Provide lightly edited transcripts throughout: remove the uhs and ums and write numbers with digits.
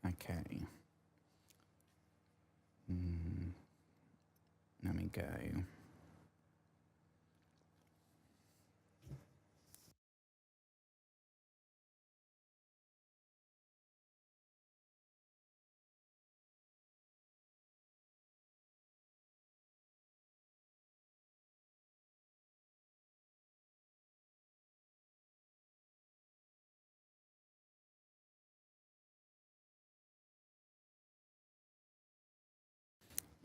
Okay. Let me go.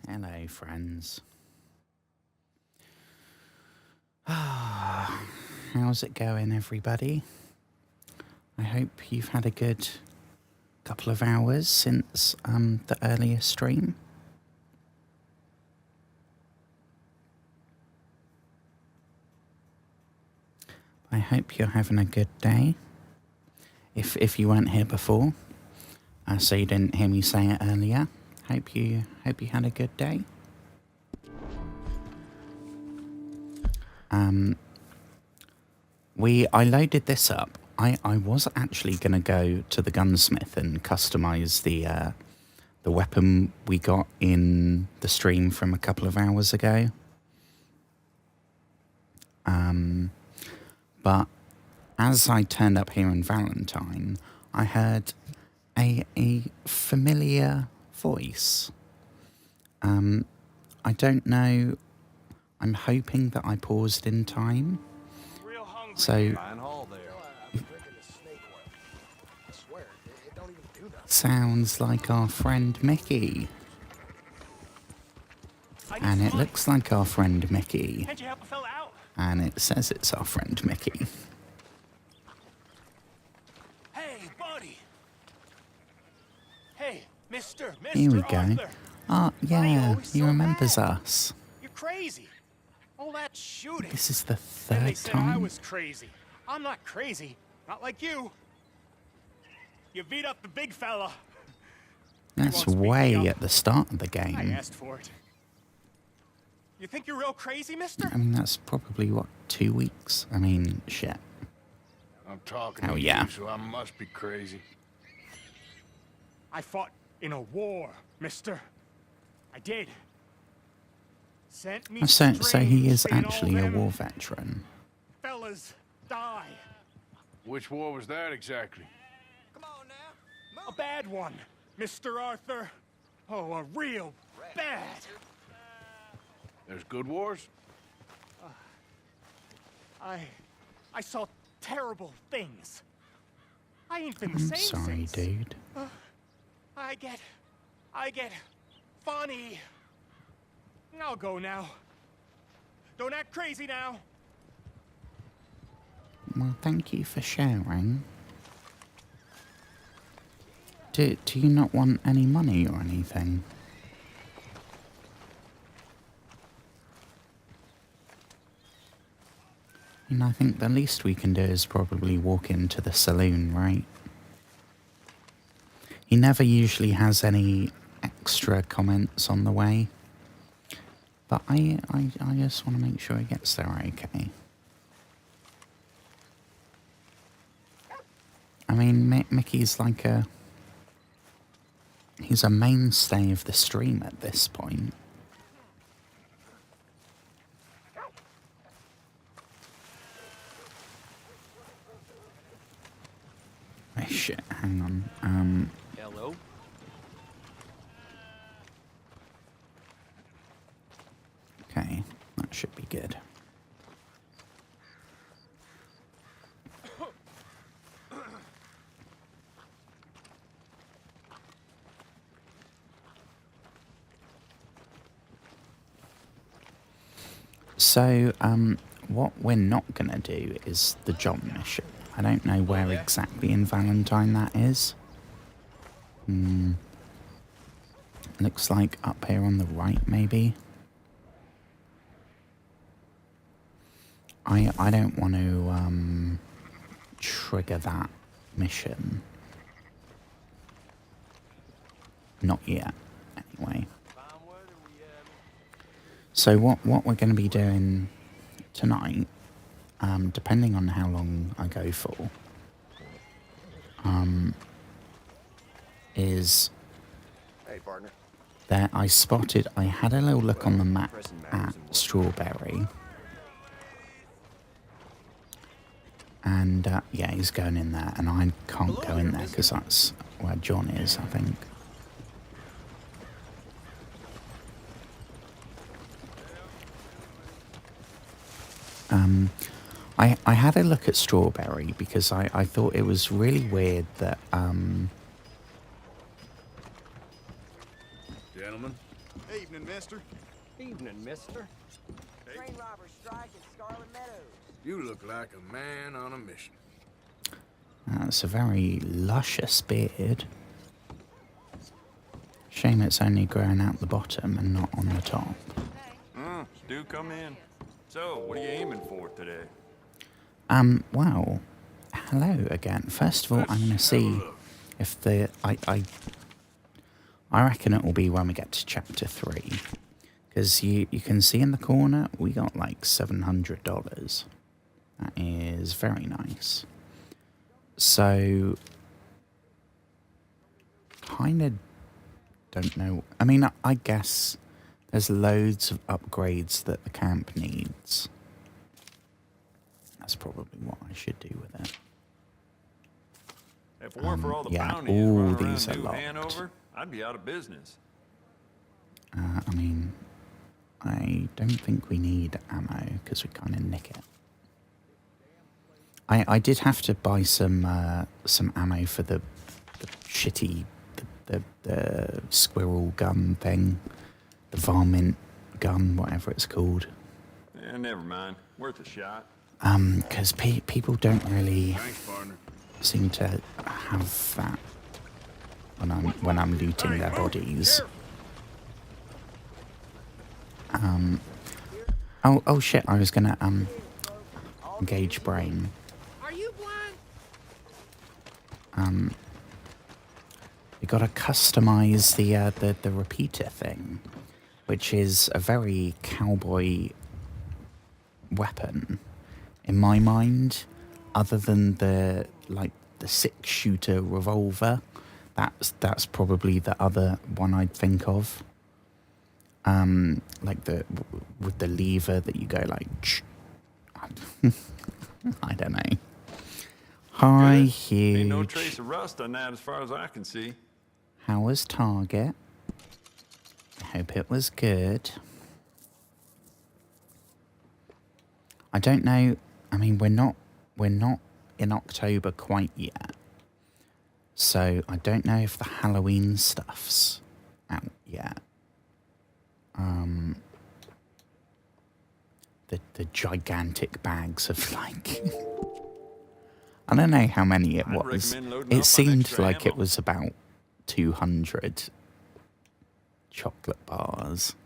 Hello, friends. How's it going, everybody? I hope you've had a good couple of hours since the earlier stream. I hope you're having a good day. If you weren't here before, so you didn't hear me say it earlier, hope you had a good day. I loaded this up. I was actually going to go to the gunsmith and customize the weapon we got in the stream from a couple of hours ago. But as I turned up here in Valentine, I heard a familiar voice. I don't know. I'm hoping that I paused in time. So sounds like our friend Mickey. And it looks like our friend Mickey. And it says it's our friend Mickey. Hey, buddy. Hey, Mr. Here we go. Arthur. Oh, yeah, he remembers us. You're crazy. All that shooting. This is the And they third said I time. was crazy. I'm not crazy. Not like you. You beat up the big fella. That's won't speak me way up. at the start of the I game. asked for it. You think you're real crazy, mister? I mean, that's probably, what, 2 weeks? I mean, shit. I'm talking Oh, to yeah. you, so I must be crazy. I fought in a war, mister. I did. Sent me So he is strange, actually a all them war veteran. fellas die. Which war was that exactly? Come on now. A bad one, Mr. Arthur. Oh, a real bad. There's good wars? I saw terrible things. I ain't been the I'm same sorry, since. dude. I get funny. I'll go now. Don't act crazy now. Well, thank you for sharing. Do you not want any money or anything? And I think the least we can do is probably walk into the saloon, right? He never usually has any extra comments on the way. But I just want to make sure he gets there okay. I mean, Mickey's like he's a mainstay of the stream at this point. Oh shit, hang on. Hello. Okay, that should be good. So, what we're not going to do is the John mission. I don't know where exactly in Valentine that is. Looks like up here on the right, maybe. I don't want to trigger that mission. Not yet, anyway. So what we're going to be doing tonight, depending on how long I go for, is Hey, partner. that I had a little look on the map at Strawberry. And, yeah, he's going in there, and I can't go in there because that's where John is, I think. I had a look at Strawberry because I thought it was really weird that, Gentlemen, Evening, mister. Evening, mister. Train robbers strike in Scarlet Meadows. you look like a man on a mission. it's a very luscious beard. Shame it's only growing out the bottom and not on the top. Do come in. So, what are you aiming for today? Well, hello again. First of all, I'm going to see if I reckon it will be when we get to chapter 3. Because you can see in the corner, we got like $700. That is very nice. So, kind of don't know. I mean, I guess there's loads of upgrades that the camp needs. That's probably what I should do with it. If it weren't for all the yeah, bounties all running these around are New locked. Hanover, I'd be out of business. I mean, I don't think we need ammo because we kind of nick it. I did have to buy some ammo for the shitty the squirrel gun thing, the varmint gun, whatever it's called. Yeah, never mind. Worth a shot. Because people don't really Thanks, partner. seem to have that when I'm looting their bodies. Oh shit! I was gonna engage brain. Are you blind? We gotta customize the repeater thing, which is a very cowboy weapon in my mind. Other than the 6-shooter revolver, that's probably the other one I'd think of. Like with the lever that you go like. I don't know. Hi, Good. huge. Ain't no trace of rust on that as far as I can see. How was Target? I hope it was good. I don't know. I mean, we're not in October quite yet. So I don't know if the Halloween stuff's out yet. The gigantic bags of like I don't know how many it I'd was. recommend loading up on It seemed extra like it ammo. was about 200 chocolate bars.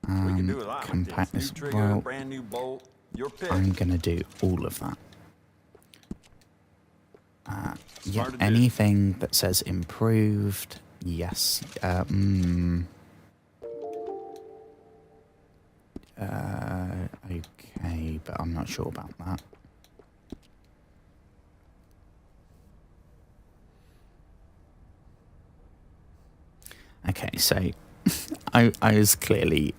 We can do a lot with this. New trigger, well, brand new bolt. Your pick. I'm gonna do all of that. Yeah, Smart to do. anything that says improved, yes. Okay, but I'm not sure about that. Okay, so I was clearly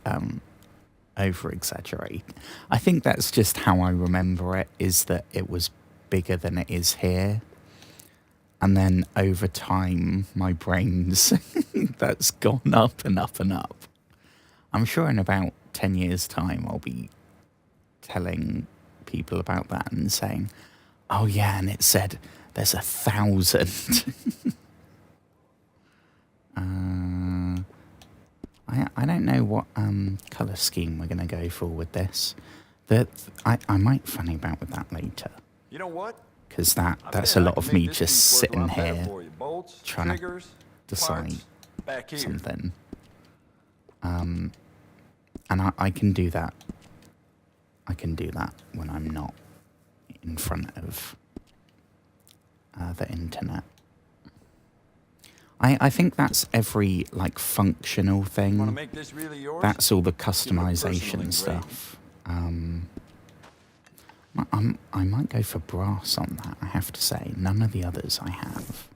over exaggerate. I think that's just how I remember it, is that it was bigger than it is here. And then over time, my brain's that's gone up and up and up. I'm sure in about 10 years' time, I'll be telling people about that and saying, oh yeah, and it said there's 1,000. I don't know what colour scheme we're going to go for with this. I might funny about with that later. You know what? Because I that's bet a I lot can of make me this just piece work a sitting lot better here for you. Bolts, trying to triggers, decide parts, back here. something. And I can do that. I can do that when I'm not in front of the internet. I think that's every like functional Want to thing. make this really yours? That's all the Give it a personal customization engraving. stuff. I might go for brass on that, I have to say. None of the others I have.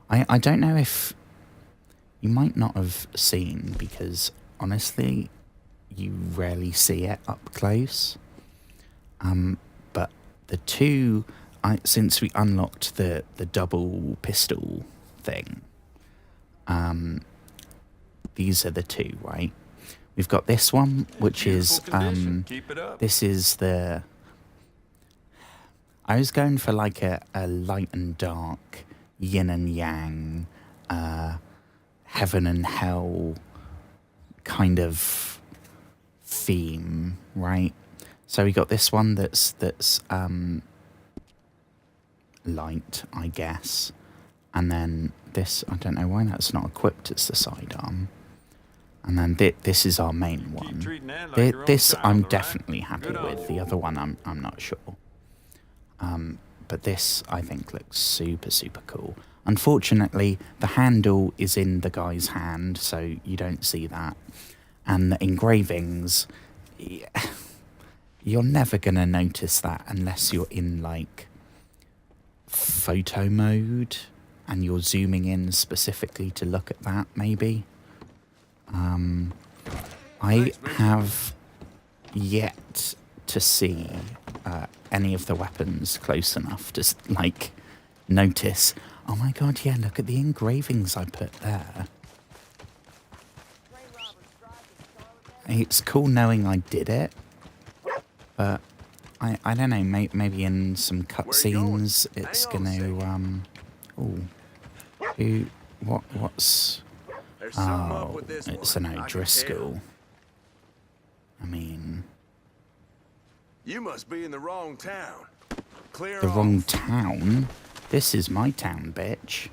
I don't know if... You might not have seen, because honestly, you rarely see it up close. But the two... since we unlocked the double pistol thing, these are the two, right? We've got this one, which is... Keep it up. This is the... I was going for like a light and dark, yin and yang, heaven and hell kind of theme, right? So we got this one that's light, I guess. And then this, I don't know why that's not equipped as the sidearm. And then this is our main one. treating that like your own This child, I'm all right? definitely happy Good on with. you. The other one I'm not sure. But this I think looks super, super cool. Unfortunately, the handle is in the guy's hand, so you don't see that. And the engravings, you're never going to notice that unless you're in like photo mode and you're zooming in specifically to look at that, maybe. I have yet to see any of the weapons close enough to like notice, oh my god, yeah, look at the engravings I put there. It's cool knowing I did it, but I don't know, maybe in some cutscenes it's gonna what's There's something up with this it's one. an I can O'Driscoll. I mean, tell. You must be in the wrong town. Clear the off. wrong town? This is my town, bitch.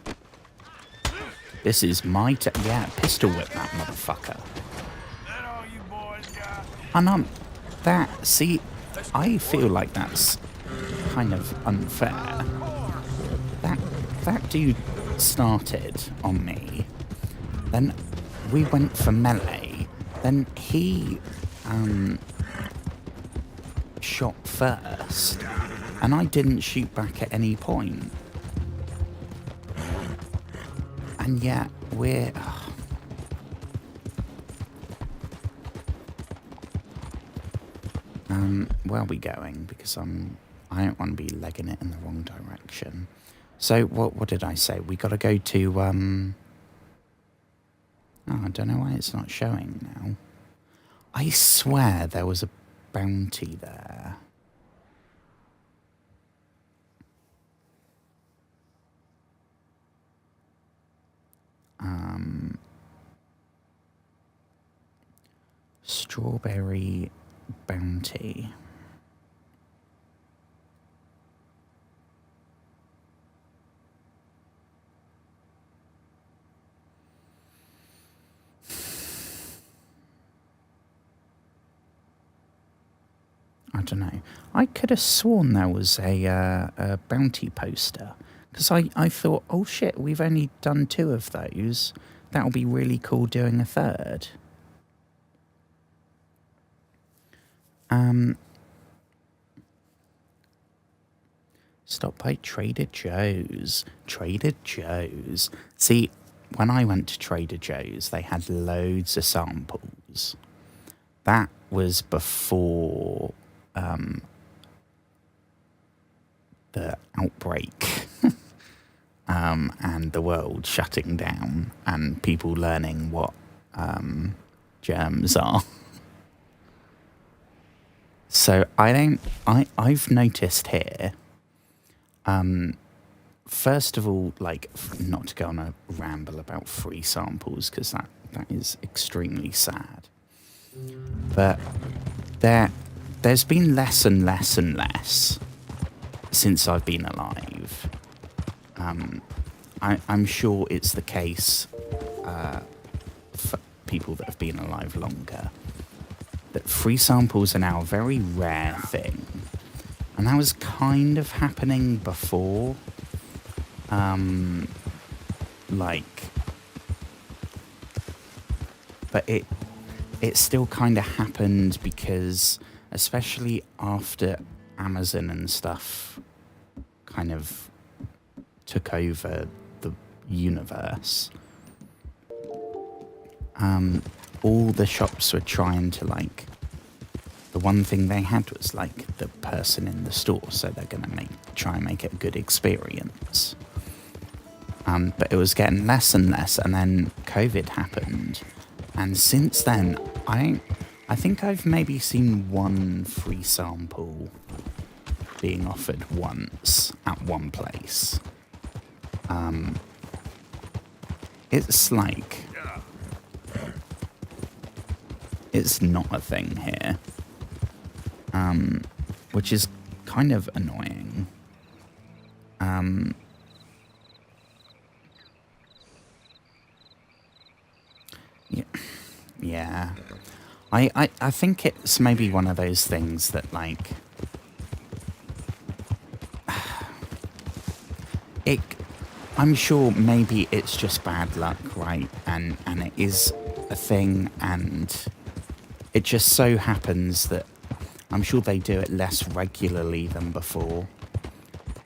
This is my town. Yeah, pistol whip that motherfucker. That all you boys got? And see, I feel like that's kind of unfair. That dude started on me. Then we went for melee. Then he shot first. And I didn't shoot back at any point. And yet we're... where are we going? Because I don't want to be legging it in the wrong direction. So what did I say? We got to go to oh, I don't know why it's not showing now. I swear there was a bounty there. Strawberry bounty. I don't know. I could have sworn there was a bounty poster. Because I thought, oh shit, we've only done 2 of those. That'll be really cool doing a 3rd. Stop by Trader Joe's. Trader Joe's. See, when I went to Trader Joe's, they had loads of samples. That was before the outbreak and the world shutting down and people learning what germs are. So I've noticed here, first of all, like, not to go on a ramble about free samples, because That is extremely sad. But there's been less and less and less since I've been alive. I'm sure it's the case for people that have been alive longer, that free samples are now a very rare thing. And that was kind of happening before. But it still kind of happened because, especially after Amazon and stuff kind of took over the universe, all the shops were trying to, like, the one thing they had was, like, the person in the store, so they're going to try and make it a good experience. But it was getting less and less, and then COVID happened. And since then, I think I've maybe seen one free sample being offered once at one place. It's like, it's not a thing here, which is kind of annoying. Yeah. I think it's maybe one of those things that, like, I'm sure maybe it's just bad luck, right? And it is a thing, and it just so happens that I'm sure they do it less regularly than before.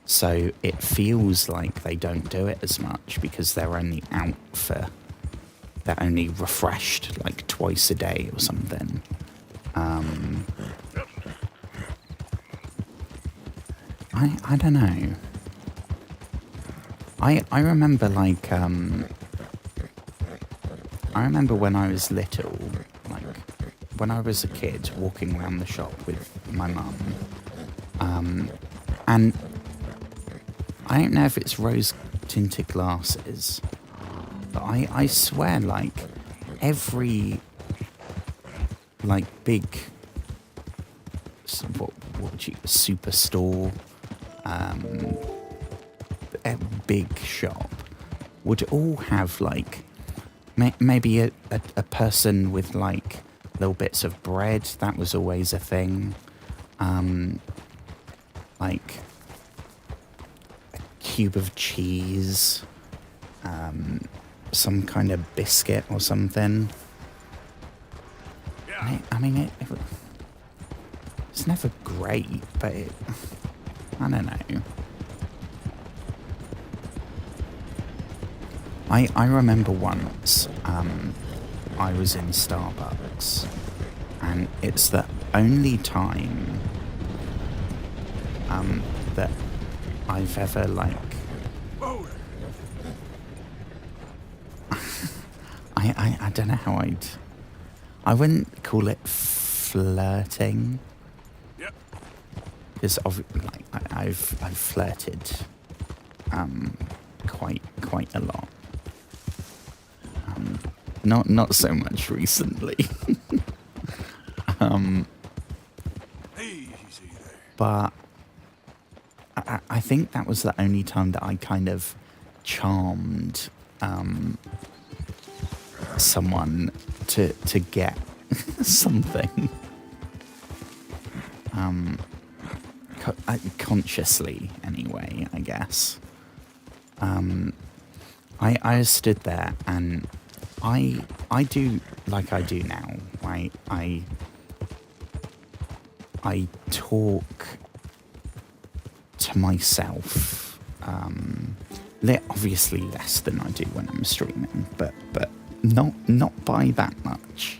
So it feels like they don't do it as much because they're only out for... They're only refreshed like twice a day or something. I don't know. I remember, like, I remember when I was little, like, when I was a kid walking around the shop with my mum, and I don't know if it's rose-tinted glasses, but I swear, like, every, like, big, what would you, superstore, a big shop would all have, like, maybe a person with, like, little bits of bread. That was always a thing. Like, a cube of cheese, some kind of biscuit or something. I mean, it's never great, but I don't know. I remember once I was in Starbucks, and it's the only time that I've ever, like, I don't know how I wouldn't call it flirting. Yep. Because like I've flirted quite a lot. Not so much recently. Easy there. But I think that was the only time that I kind of charmed someone to get something. Consciously, anyway, I guess. I stood there, and I do like I do now. I talk to myself, obviously less than I do when I'm streaming, but not by that much.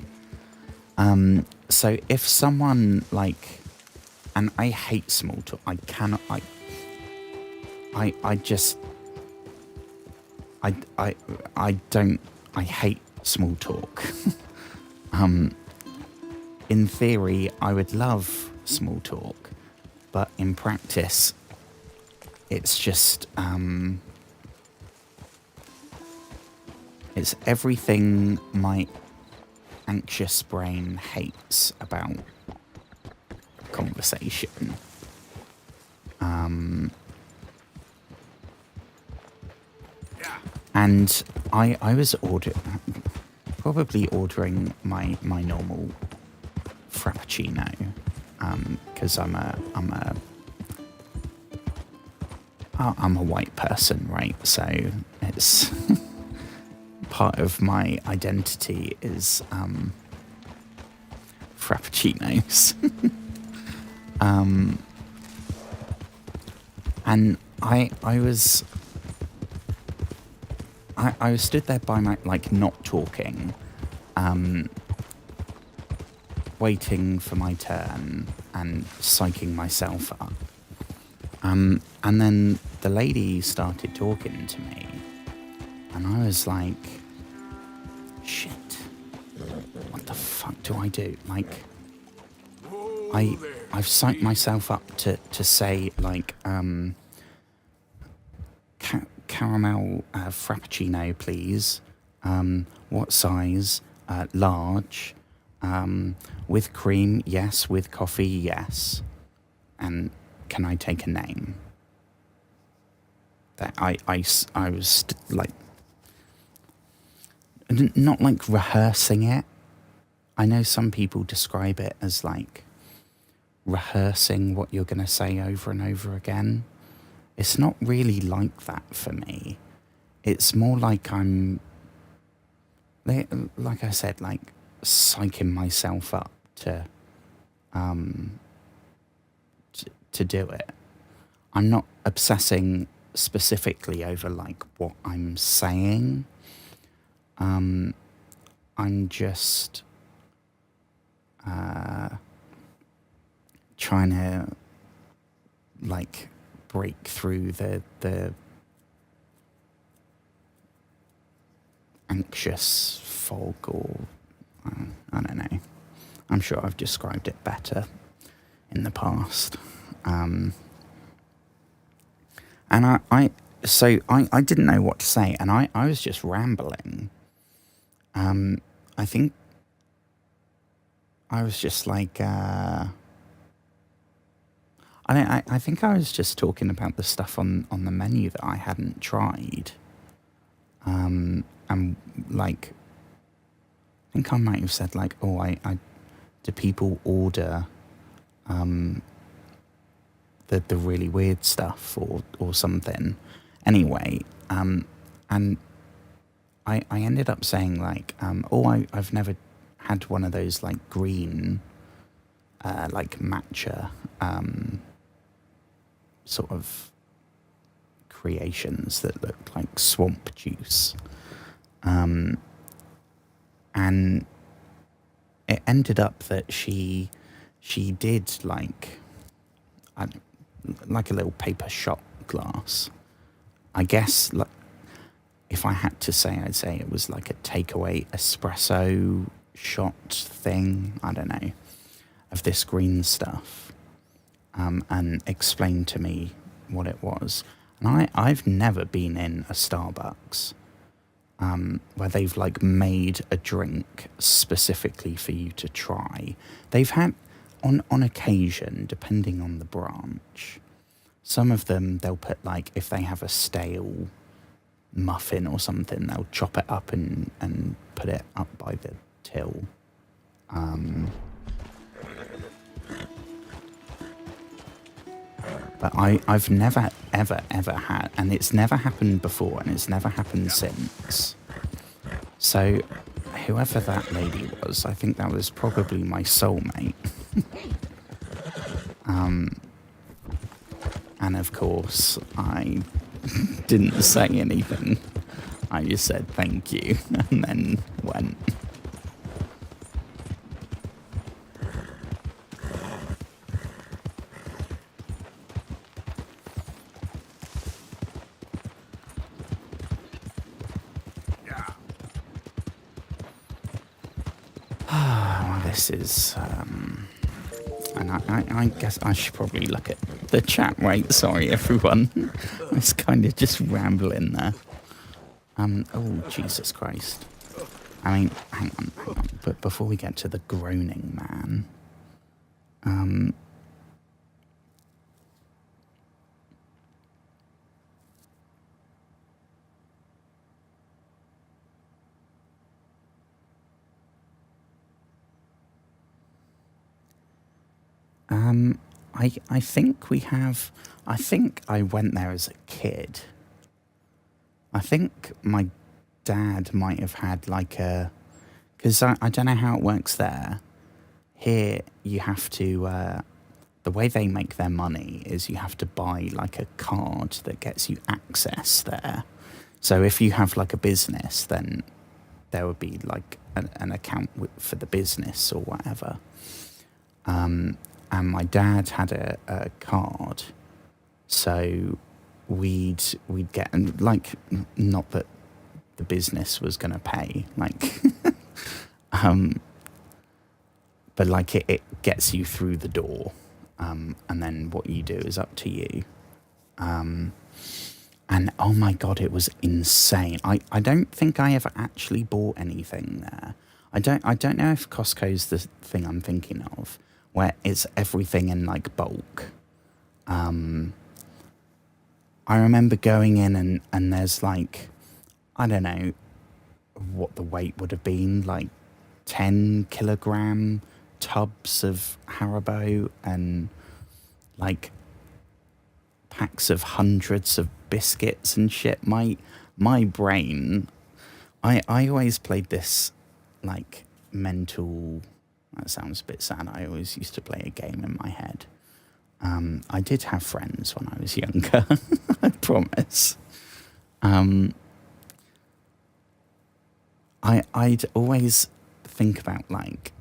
So if someone, like, and I hate small talk. I cannot. I don't. I hate small talk. In theory, I would love small talk, but in practice, it's just It's everything my anxious brain hates about conversation. And I was probably ordering my normal frappuccino, because I'm a white person, right? So it's part of my identity is frappuccinos. And I was stood there by my, like, not talking, waiting for my turn and psyching myself up. And then the lady started talking to me, and I was like, shit, what the fuck do I do? Like, I've psyched myself up to say, like, caramel frappuccino, please. What size? Large. With cream, yes. With coffee, yes. And can I take a name? That I was like, not like rehearsing it. I know some people describe it as like rehearsing what you're going to say over and over again. It's not really like that for me. It's more like I'm, like I said, like psyching myself up to do it. I'm not obsessing specifically over like what I'm saying. I'm just trying to like break through the anxious fog, or I don't know. I'm sure I've described it better in the past. And I didn't know what to say, and I was just rambling. I think I was just like, I think I was just talking about the stuff on the menu that I hadn't tried. And like, I think I might have said like, oh, I do people order the really weird stuff or something. Anyway, and I ended up saying like, I've never had one of those like green, like matcha, sort of creations that look like swamp juice. And it ended up that she did like a little paper shot glass. I guess, like, if I had to say, I'd say it was like a takeaway espresso shot thing, I don't know, of this green stuff, and explained to me what it was. And I've never been in a Starbucks where they've like made a drink specifically for you to try. They've had, on occasion, depending on the branch, some of them they'll put like, if they have a stale muffin or something, they'll chop it up and put it up by the till. But I've never, ever had, and it's never happened before, and it's never happened since. So, whoever that lady was, I think that was probably my soulmate. And of course, I didn't say anything. I just said thank you, and then went. This is, and I guess I should probably look at the chat rate. Sorry, everyone. I was kind of just rambling there. Oh, Jesus Christ. I mean, hang on. But before we get to the groaning man, I think we have. I think I went there as a kid. I think my dad might have had like a, because I don't know how it works there. Here you have to. The way they make their money is you have to buy like a card that gets you access there. So if you have like a business, then there would be like an account for the business or whatever. And my dad had a card, so we'd get, and like, not that the business was going to pay, like, but like it gets you through the door, and then what you do is up to you. And oh my God, it was insane. I don't think I ever actually bought anything there. I don't know if Costco's the thing I'm thinking of, where it's everything in like bulk. I remember going in and there's like, I don't know what the weight would have been, like 10 kilogram tubs of Haribo and like packs of hundreds of biscuits and shit. My brain, I always played this like mental, that sounds a bit sad, I always used to play a game in my head. I did have friends when I was younger, I promise. I'd always think about like,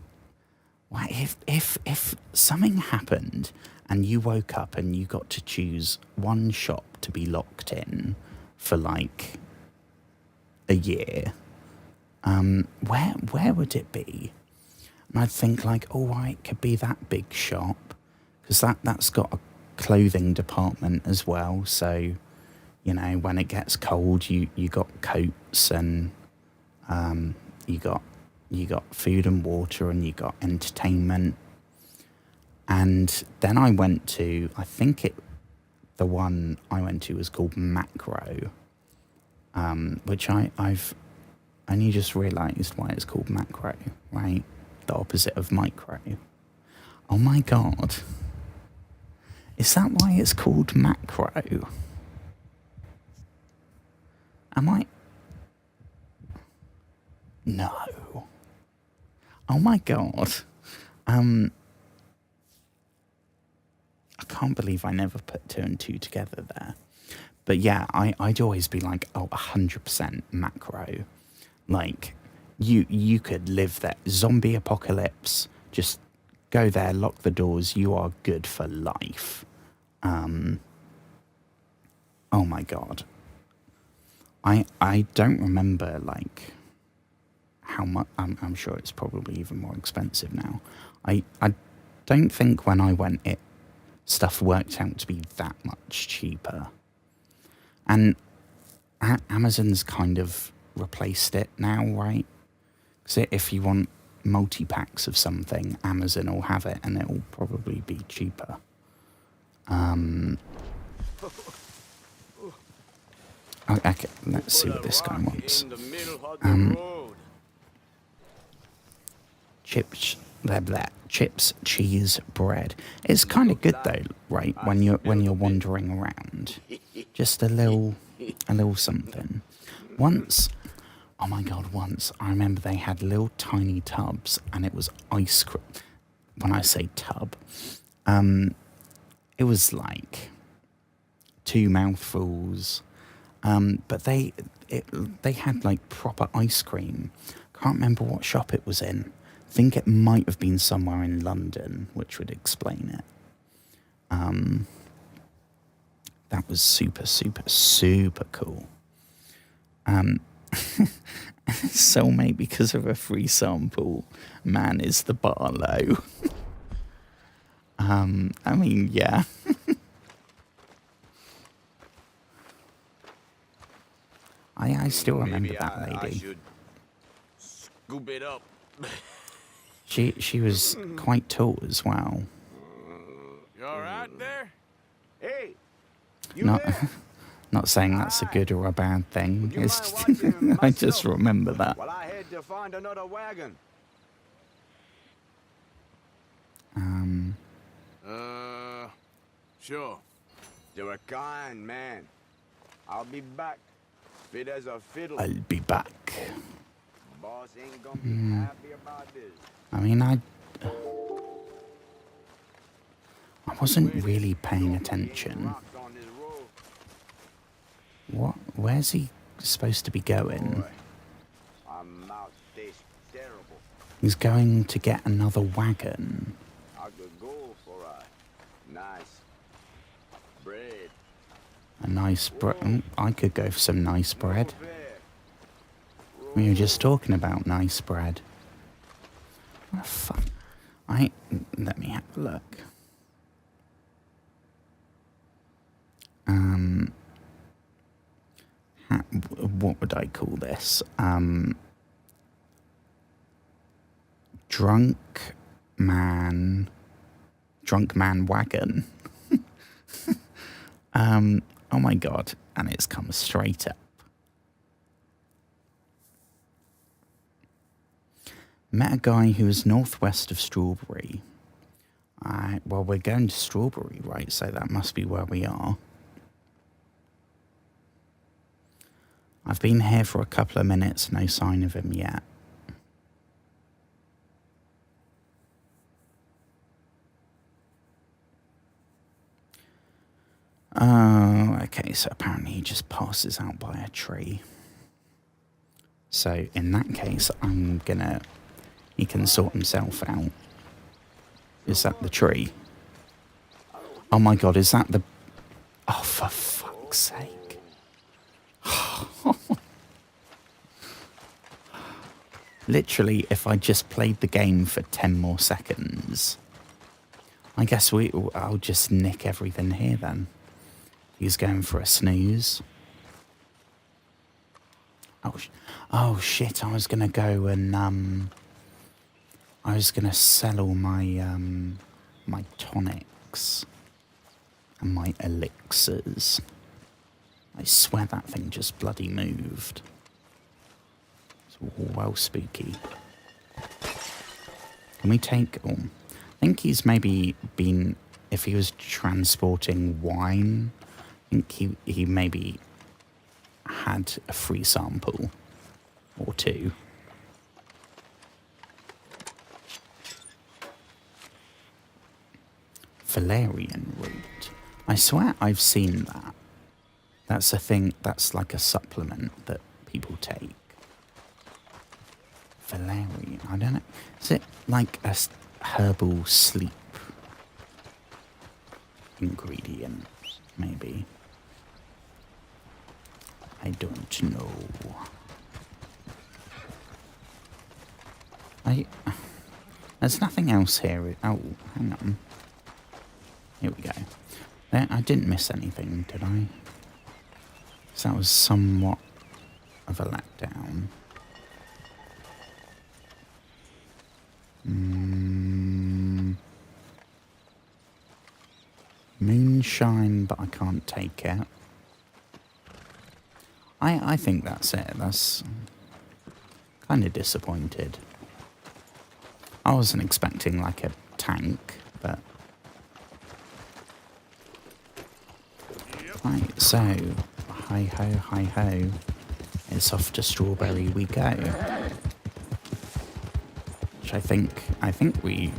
well, if something happened and you woke up and you got to choose one shop to be locked in for like a year, where would it be? And I'd think like, oh, it could be that big shop, because that's got a clothing department as well. So, you know, when it gets cold, you got coats, and you got food and water, and you got entertainment. And then I went to, I think the one I went to was called Macro, which I've only just realised why it's called Macro, right? The opposite of micro. Oh my God. Is that why it's called Macro? Am I? No. Oh my God. I can't believe I never put 2 and 2 together there. But yeah, I'd always be like, oh, 100% Macro. Like, you could live there. Zombie apocalypse, just go there, lock the doors, you are good for life. Oh my God. I don't remember like how much. I'm sure it's probably even more expensive now. I don't think when I went stuff worked out to be that much cheaper. And Amazon's kind of replaced it now, right? Because if you want multi-packs of something, Amazon will have it and it will probably be cheaper. Okay, let's see what this guy wants. Chips, cheese, bread. It's kind of good though, right? When you're wandering around, just a little something. Once I remember they had little tiny tubs, and it was ice cream. When I say tub, it was like 2 mouthfuls. But they had like proper ice cream. Can't remember what shop it was in. I think it might have been somewhere in London, which would explain it. That was super, super, super cool. Soulmate because of a free sample. Man, is the bar low. I mean, yeah. I still remember Maybe that I lady. should scoop it up. She was quite tall as well. You all right there? Hey, you Not there? not saying that's a good or a bad thing. Would you It's mind watching I just myself remember that. while I head to find another wagon? Sure. You're a kind man. I'll be back. Fit as a fiddle. I'll be back. Boss ain't gonna be happy about this. I mean, I wasn't really paying attention. Rocked on this road. What? Where's he supposed to be going? Boy, my mouth tastes terrible. He's going to get another wagon. I could go for a nice bread. A nice bread. I could go for some nice bread. Fair. We were just talking about nice bread. What the fuck? Let me have a look. What would I call this? Drunk man wagon. Oh my god, and it's come straight up. Met a guy who was northwest of Strawberry. Well, we're going to Strawberry, right? So that must be where we are. I've been here for a couple of minutes, no sign of him yet. Oh, okay, so apparently he just passes out by a tree. So in that case, he can sort himself out. Is that the tree? Oh my god, is that the... Oh, for fuck's sake. Literally, if I just played the game for 10 more seconds, I guess I'll just nick everything here then. He's going for a snooze. Oh shit, I was going to go and, I was going to sell all my, my tonics and my elixirs. I swear that thing just bloody moved. It's well spooky. Can we take... Oh, I think he's maybe been... If he was transporting wine, I think he maybe had a free sample or two. Valerian root. I swear I've seen that. That's a thing, that's like a supplement that people take. Valerian, I don't know. Is it like a herbal sleep ingredient, maybe? I don't know. There's nothing else here. Oh, hang on. Here we go. There, I didn't miss anything, did I? So that was somewhat of a letdown. Moonshine, but I can't take it. I think that's it. That's kind of disappointed. I wasn't expecting like a tank, but... Right, so... Hi-ho, hi-ho. It's off to Strawberry we go. Which I think we...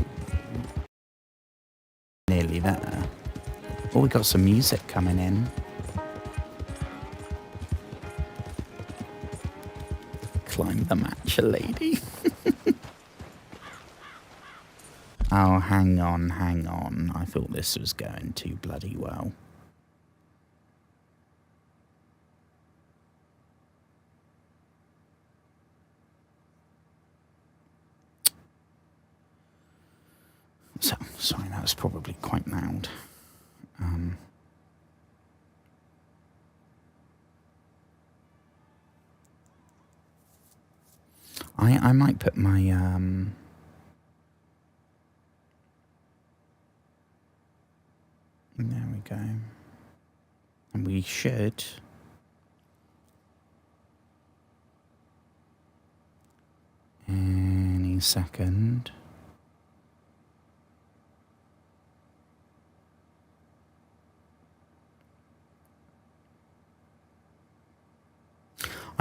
Nearly there. Oh, we got some music coming in. Climb the match, a lady. Oh, hang on. I thought this was going too bloody well. So, sorry, that was probably quite loud. I might put my there we go. And we should any second.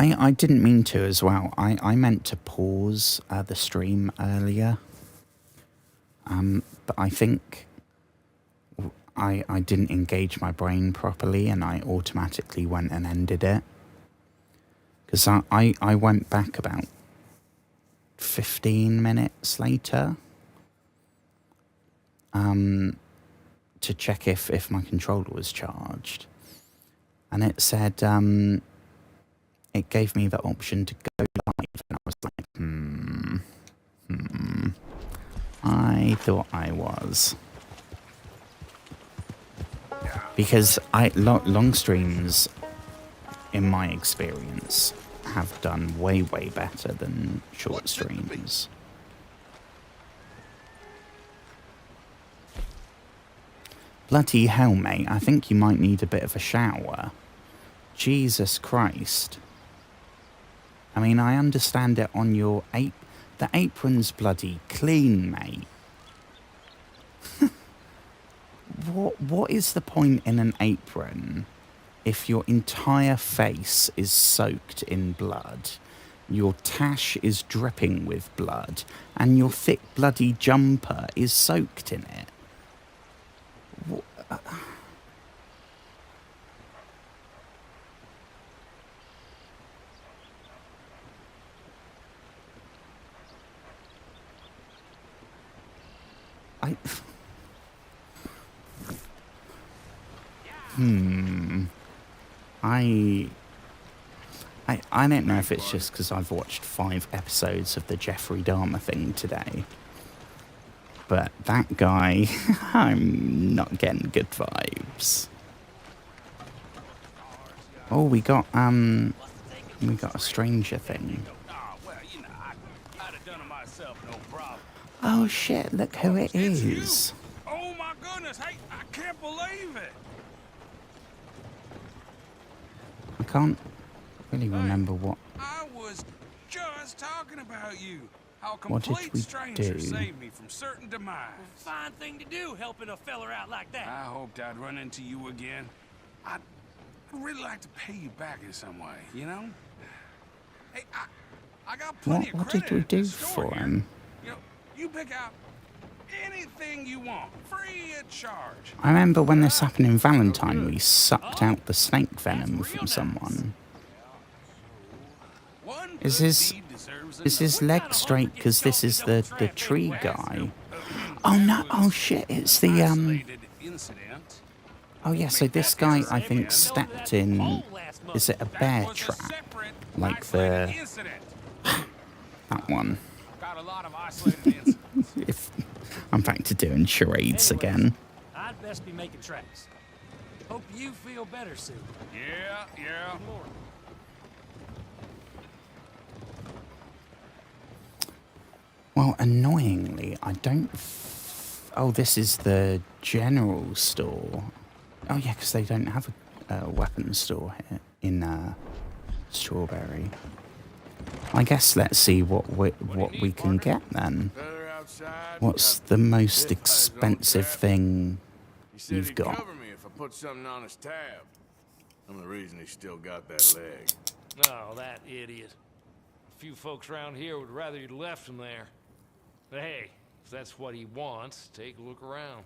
I didn't mean to as well. I meant to pause the stream earlier. But I think I didn't engage my brain properly and I automatically went and ended it. Because I went back about 15 minutes later to check if my controller was charged. And it said, it gave me the option to go live. And I was like, I thought I was. Because long streams, in my experience, have done way better than short streams. Bloody hell, mate. I think you might need a bit of a shower. Jesus Christ. I mean, I understand it on your the apron's bloody clean, mate. What is the point in an apron if your entire face is soaked in blood, your tash is dripping with blood, and your thick bloody jumper is soaked in it? I don't know if it's just because I've watched 5 episodes of the Jeffrey Dahmer thing today, but that guy, I'm not getting good vibes. Oh, we got a stranger thing. Oh shit, look who it is. Oh my goodness, hey, I can't believe it. I can't really remember what. I was just talking about you. How What did complete we strangers do? saved me from certain demise. Fine thing to do, helping a feller out like that. I hoped I'd run into you again. I'd really like to pay you back in some way, you know? Hey, I got plenty of What credit did we at the do store for here. him? You know, you pick out anything you want, free of charge. I remember when this happened in Valentine, we sucked out the snake venom from someone. One Is good his deed deserves is his another. leg straight because this is the tree guy? Oh no! Oh shit! It's the Isolated incident. Oh yeah. So this guy, I think, stepped in. Is it a bear Was a trap? separate Like isolated the incident. that one. Got a lot of isolated incidents. If I'm back to doing charades Anyways, again. I'd best be making tracks. Hope you feel better soon. Yeah. Well, annoyingly, I don't. Oh, this is the general store. Oh yeah, because they don't have a weapons store here in Strawberry. I guess let's see what we can get then. Better outside. What's the most expensive thing He said you've he'd got? cover me if I put something on his tab. I'm the reason he still got that leg. Oh, that idiot. A few folks around here would rather you'd left him there. But hey, if that's what he wants, take a look around.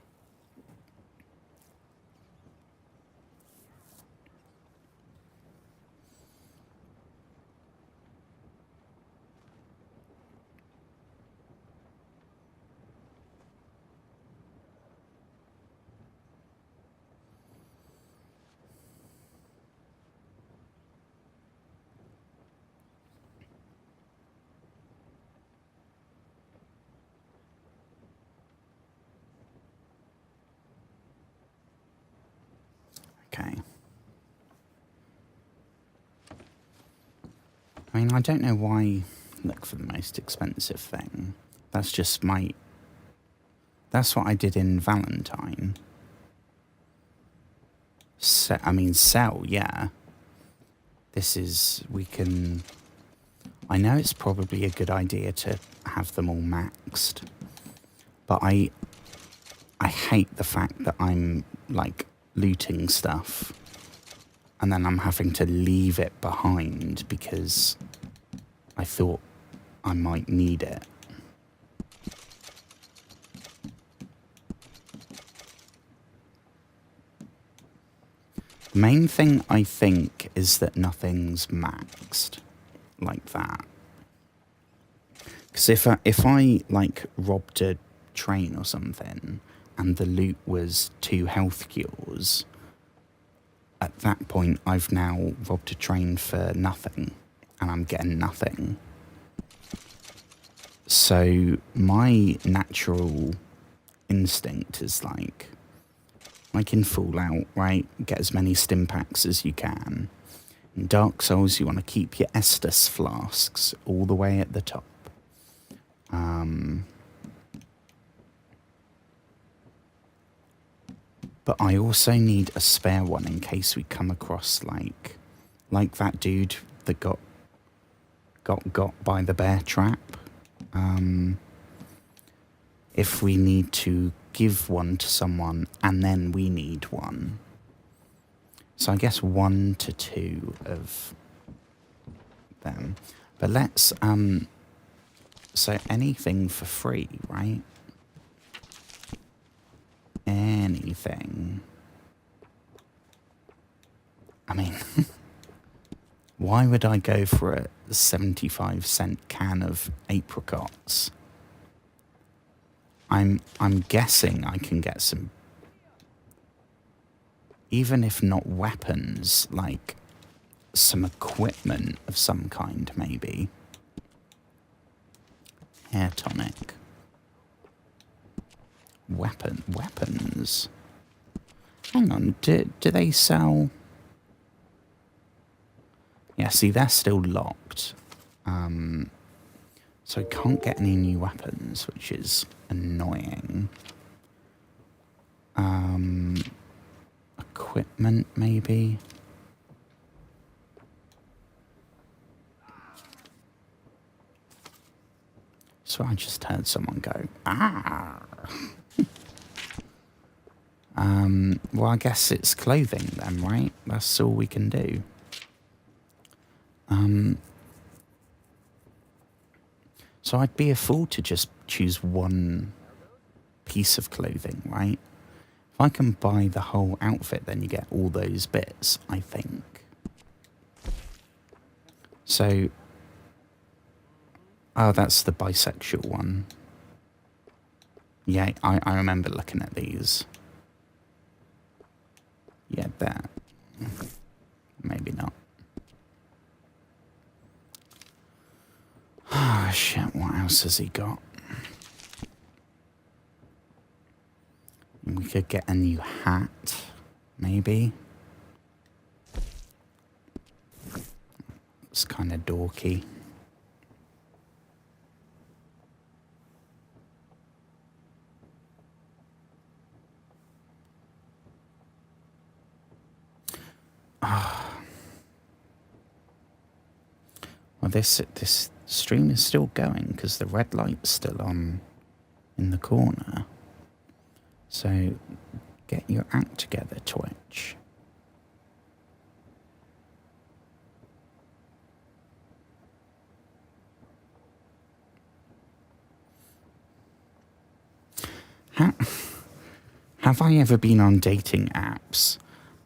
Okay. I mean, I don't know why look for the most expensive thing. That's just that's what I did in Valentine. Sell, yeah. I know it's probably a good idea to have them all maxed, but I hate the fact that I'm, like, looting stuff and then I'm having to leave it behind because I thought I might need it. The main thing, I think, is that nothing's maxed like that. Because if I like robbed a train or something and the loot was 2 health cures, at that point I've now robbed a train for nothing and I'm getting nothing. So my natural instinct is like in Fallout, right? Get as many stim packs as you can. In Dark Souls, you want to keep your Estus flasks all the way at the top. But I also need a spare one in case we come across like that dude that got by the bear trap. If we need to give one to someone and then we need one. So I guess 1 to 2 of them. But let's, so anything for free, right? Anything. I mean, why would I go for a 75-cent can of apricots? I'm guessing I can get some, even if not weapons, like some equipment of some kind, maybe. Hair tonic. Weapons. Hang on, do they sell? Yeah, see, they're still locked. So I can't get any new weapons, which is annoying. Equipment, maybe? So I just heard someone go, ah! Well, I guess it's clothing then, right? That's all we can do. So I'd be a fool to just choose one piece of clothing, right? If I can buy the whole outfit, then you get all those bits, I think. So, oh, that's the bisexual one. Yeah, I remember looking at these. Yeah, that. Maybe not. Ah, shit, what else has he got? We could get a new hat, maybe. It's kind of dorky. Well, this stream is still going because the red light's still on in the corner. So get your act together, Twitch. Have I ever been on dating apps?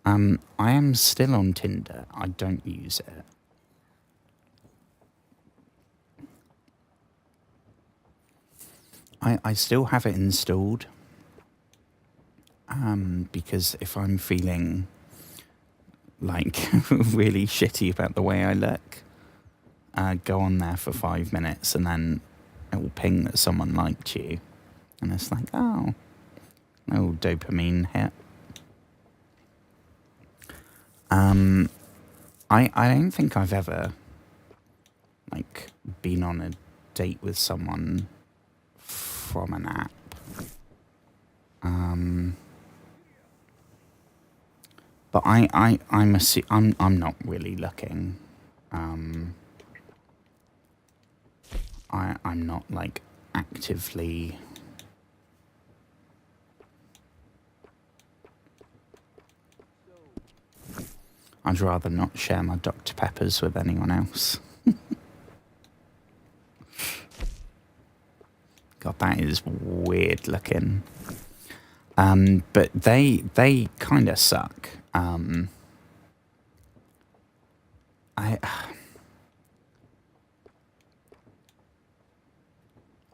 I am still on Tinder. I don't use it. I still have it installed. Because if I'm feeling like really shitty about the way I look, go on there for 5 minutes and then it will ping that someone liked you. And it's like, oh, no dopamine hit. I don't think I've ever like been on a date with someone from an app. But I'm not really looking. I'm not like actively. I'd rather not share my Dr. Peppers with anyone else. God, that is weird looking. But they kind of suck.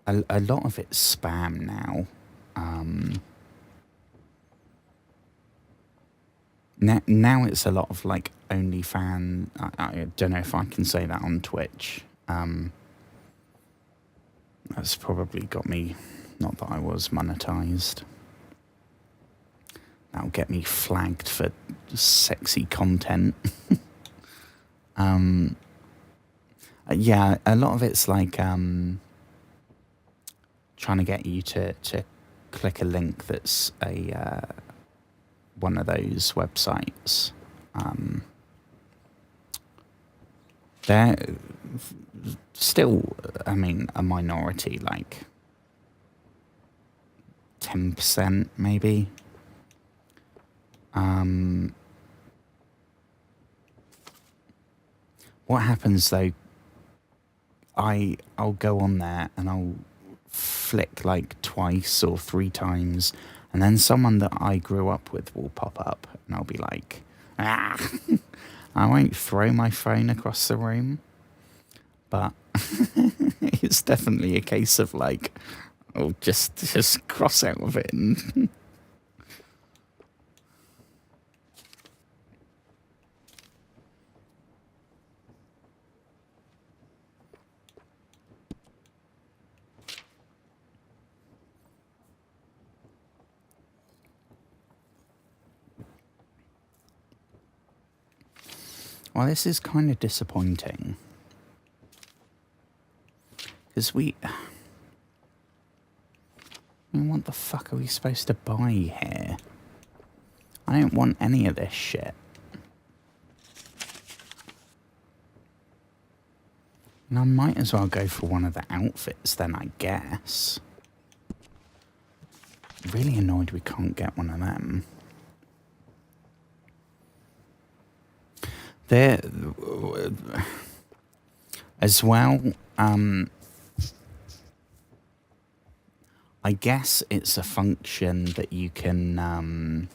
A lot of it's spam now. Now it's a lot of like OnlyFans. I don't know if I can say that on Twitch. That's probably got me. Not that I was monetized. That'll get me flagged for sexy content. Yeah, a lot of it's like trying to get you to click a link that's a one of those websites. They're still, I mean, a minority, like 10% maybe. What happens though, I'll go on there and I'll flick like twice or 3 times, and then someone that I grew up with will pop up and I'll be like, ah. I won't throw my phone across the room, but it's definitely a case of like, oh, just cross out of it. And well, this is kind of disappointing. Because I mean, what the fuck are we supposed to buy here? I don't want any of this shit. And I might as well go for one of the outfits then, I guess. Really annoyed we can't get one of them. There, as well, I guess it's a function that you can,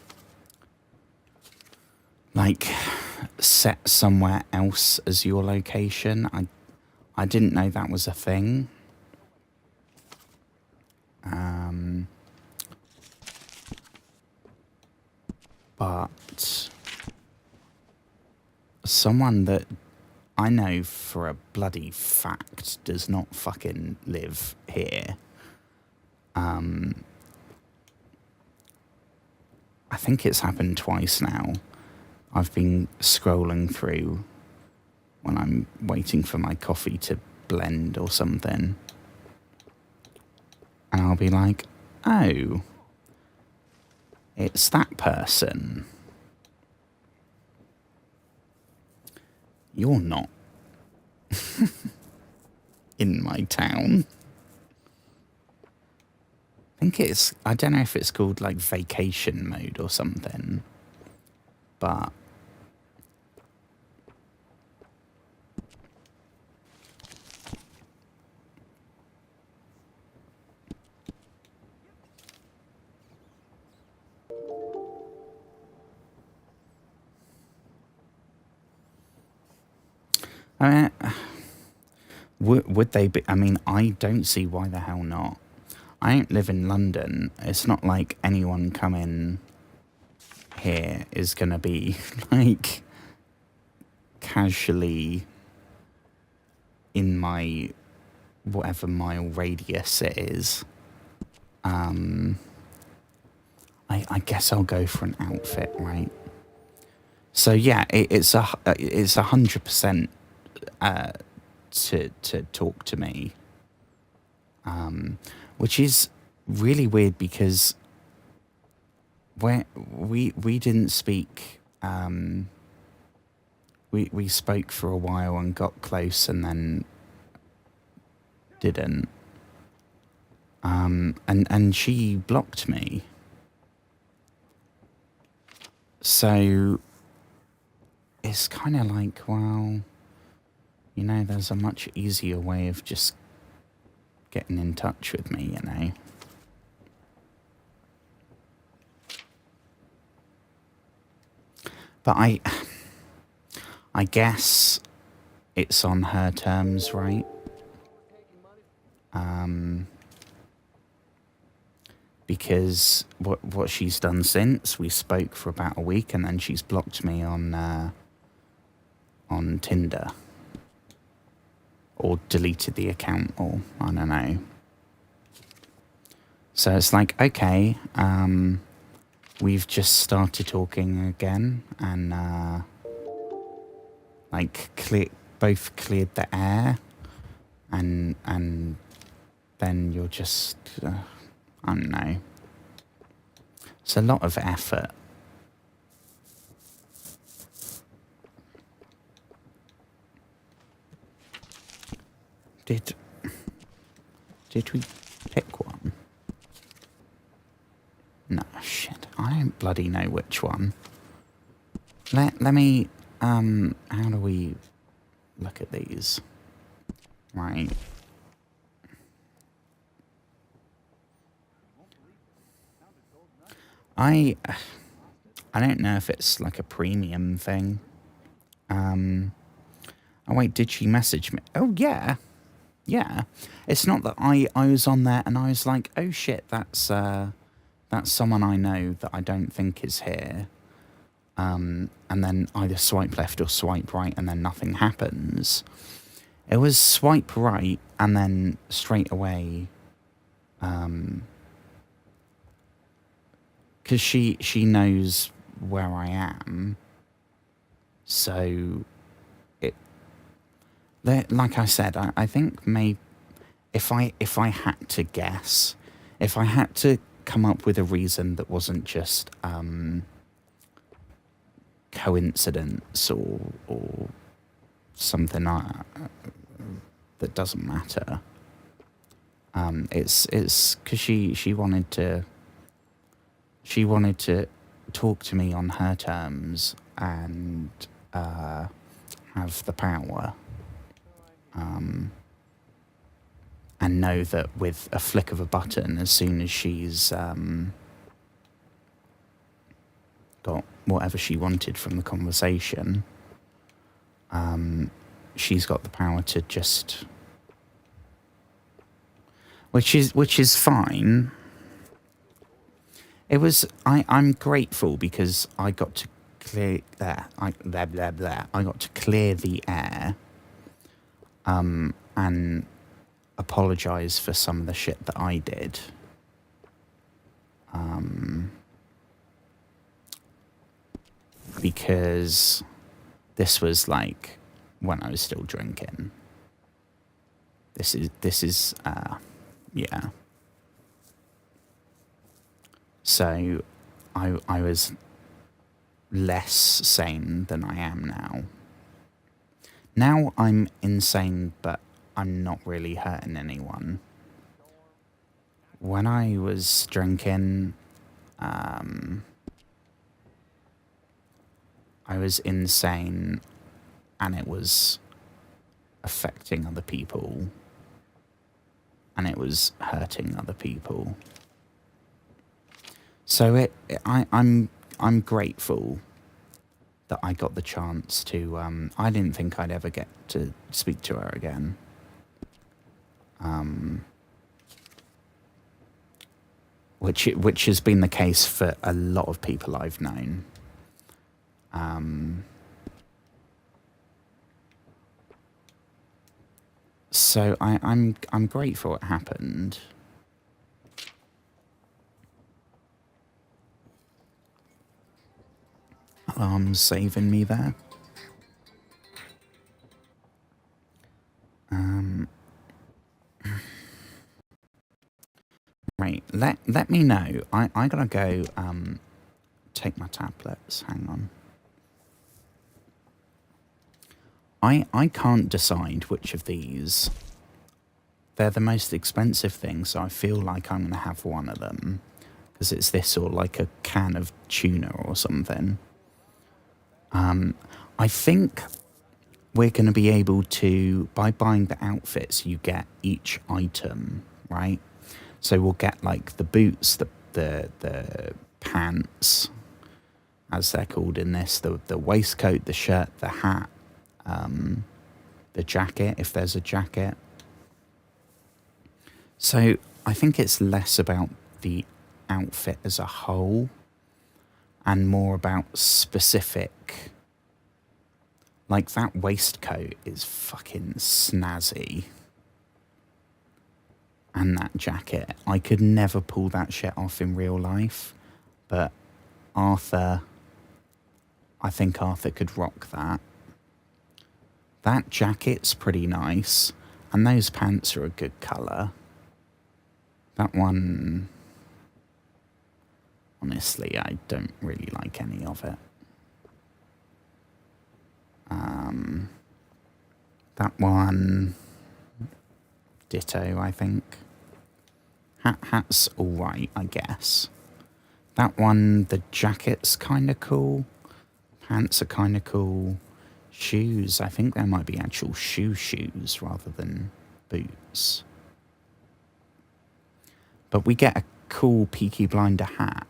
like, set somewhere else as your location. I didn't know that was a thing. But someone that I know for a bloody fact does not fucking live here. I think it's happened twice now. I've been scrolling through when I'm waiting for my coffee to blend or something. And I'll be like, oh, it's that person. You're not in my town. I don't know if it's called like vacation mode or something, but I mean, would they be? I mean, I don't see why the hell not. I don't live in London. It's not like anyone coming here is going to be like casually in my whatever mile radius it is. I guess I'll go for an outfit, right? So yeah, it's 100% to talk to me, which is really weird because we didn't speak. We spoke for a while and got close and then didn't. And she blocked me. So it's kind of like, well, you know, there's a much easier way of just getting in touch with me, you know. But I guess it's on her terms, right? Because what she's done since, we spoke for about a week and then she's blocked me on Tinder. Or deleted the account, or I don't know. So it's like, okay, we've just started talking again and like both cleared the air and then you're just I don't know. It's a lot of effort. Did we pick one? No, shit. I don't bloody know which one. Let me how do we look at these? Right. I don't know if it's like a premium thing. Oh wait, did she message me? Oh yeah. Yeah. It's not that I was on there and I was like, oh shit, that's someone I know that I don't think is here. And then either swipe left or swipe right and then nothing happens. It was swipe right and then straight away, because she knows where I am, so like I said, I think maybe if I had to guess, if I had to come up with a reason that wasn't just coincidence or something that doesn't matter, it's because she wanted to talk to me on her terms and have the power, and know that with a flick of a button, as soon as she's got whatever she wanted from the conversation, she's got the power to just, which is fine. It was I'm grateful because I got to clear that I got to clear the air, and apologize for some of the shit that I did. Because this was like when I was still drinking. This is yeah. So I was less sane than I am now. Now I'm insane, but I'm not really hurting anyone. When I was drinking, I was insane and it was affecting other people and it was hurting other people. So I'm grateful that I got the chance to. I didn't think I'd ever get to speak to her again. Which has been the case for a lot of people I've known. So I'm grateful it happened. Alarm's saving me there. let me know. I gotta go take my tablets. Hang on. I can't decide which of these. They're the most expensive thing, so I feel like I'm gonna have one of them. Because it's this or like a can of tuna or something. I think we're going to be able to, by buying the outfits, you get each item, right? So we'll get like the boots, the pants, as they're called in this, the waistcoat, the shirt, the hat, the jacket, if there's a jacket. So I think it's less about the outfit as a whole and more about specific. Like that waistcoat is fucking snazzy. And that jacket. I could never pull that shit off in real life. But Arthur, I think Arthur could rock that. That jacket's pretty nice. And those pants are a good colour. That one, honestly, I don't really like any of it. That one, ditto, I think. Hat's alright, I guess. That one, the jacket's kind of cool. Pants are kind of cool. Shoes, I think there might be actual shoes rather than boots. But we get a cool Peaky Blinder hat.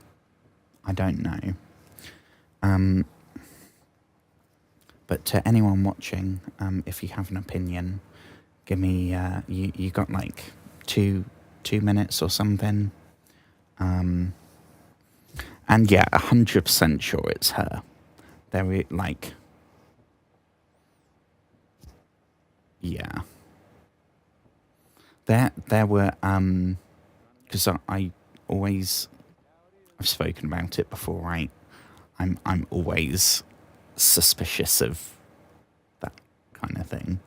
I don't know. But to anyone watching, if you have an opinion, give me, you got like two minutes or something. And yeah, 100% sure it's her. There like, yeah. There were, because I've spoken about it before, right? I'm always suspicious of that kind of thing.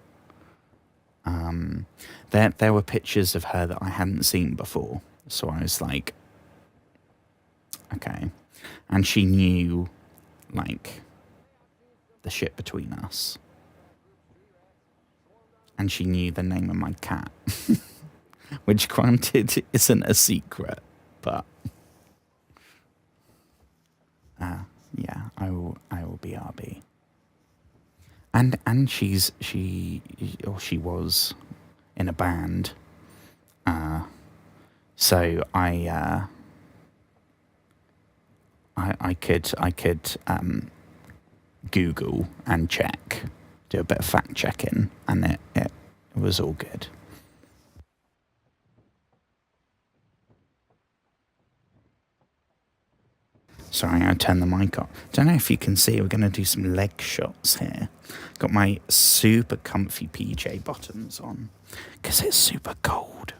There were pictures of her that I hadn't seen before, so I was like, okay. And she knew, like, the shit between us. And she knew the name of my cat, which granted isn't a secret, but yeah, I will be RB. And she was in a band. So I could Google and check, do a bit of fact checking, and it was all good. Sorry, I turned the mic off. Don't know if you can see, we're going to do some leg shots here. Got my super comfy PJ bottoms on, because it's super cold.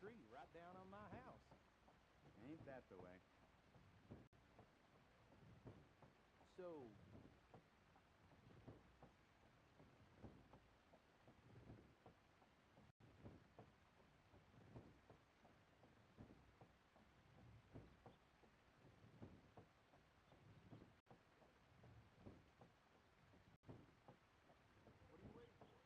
tree right down on my house. Ain't that the way? So, what are you waiting for?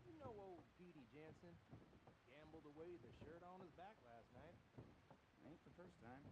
You know old Petey Jensen gambled away the shirt on his back last night. Ain't the first time.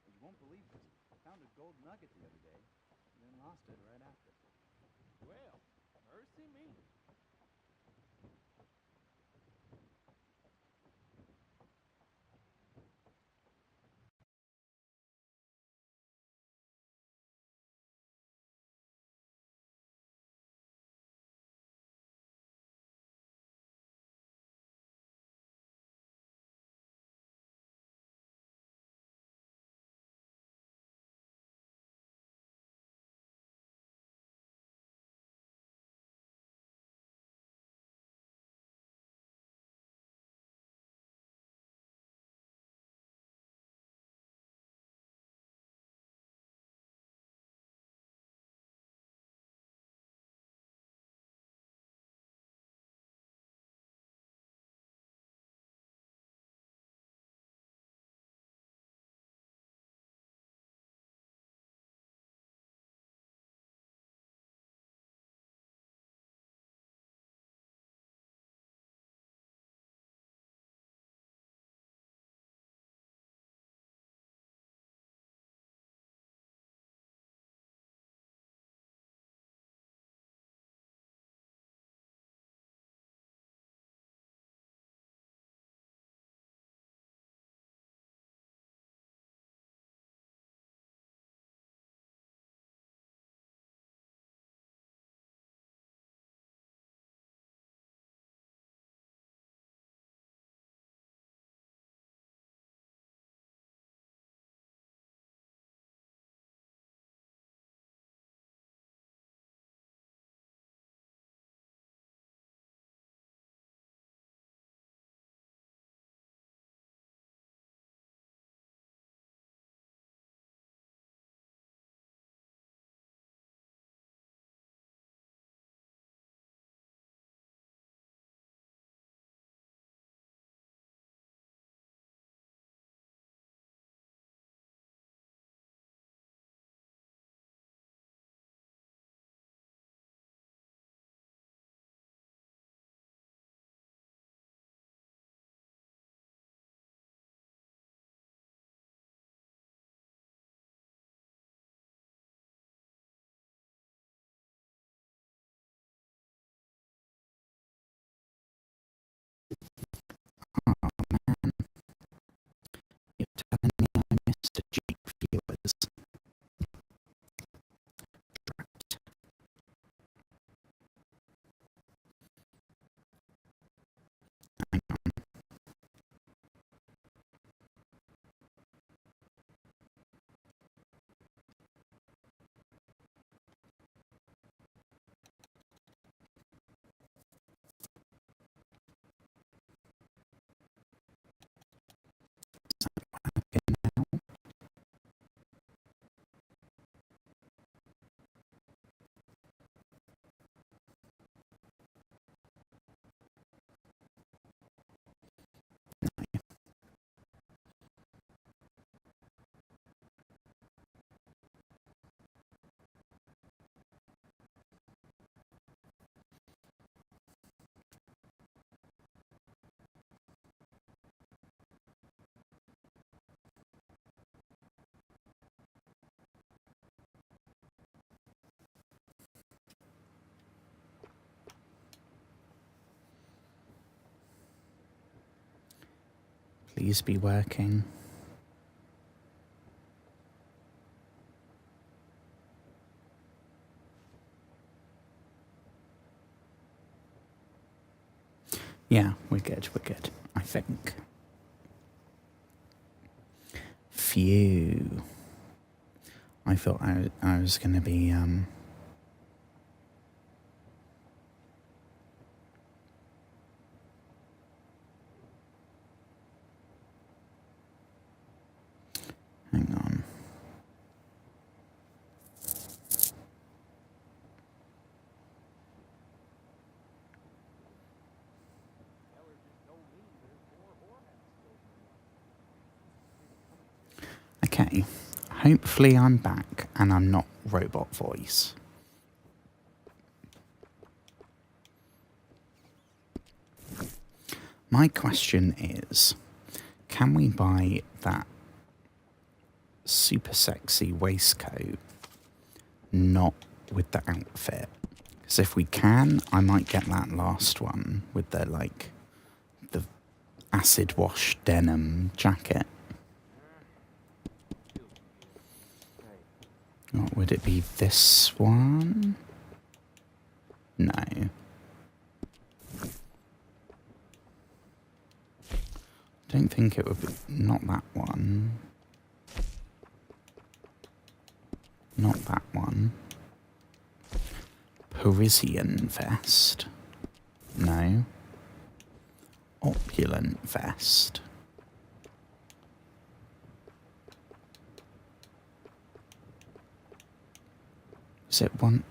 You won't believe this. Found a gold nugget the other day, then lost it right after. Well, mercy me. these be working? Yeah, we're good, I think. Phew. I thought I was going to be, hang on. Okay, hopefully I'm back and I'm not robot voice. My question is, can we buy that super sexy waistcoat not with the outfit? Because if we can, I might get that last one with the, like, the acid wash denim jacket. What would it be? This one? No. Don't think it would be. Not that one. Not that one. Parisian vest. No. Opulent vest. Is it one?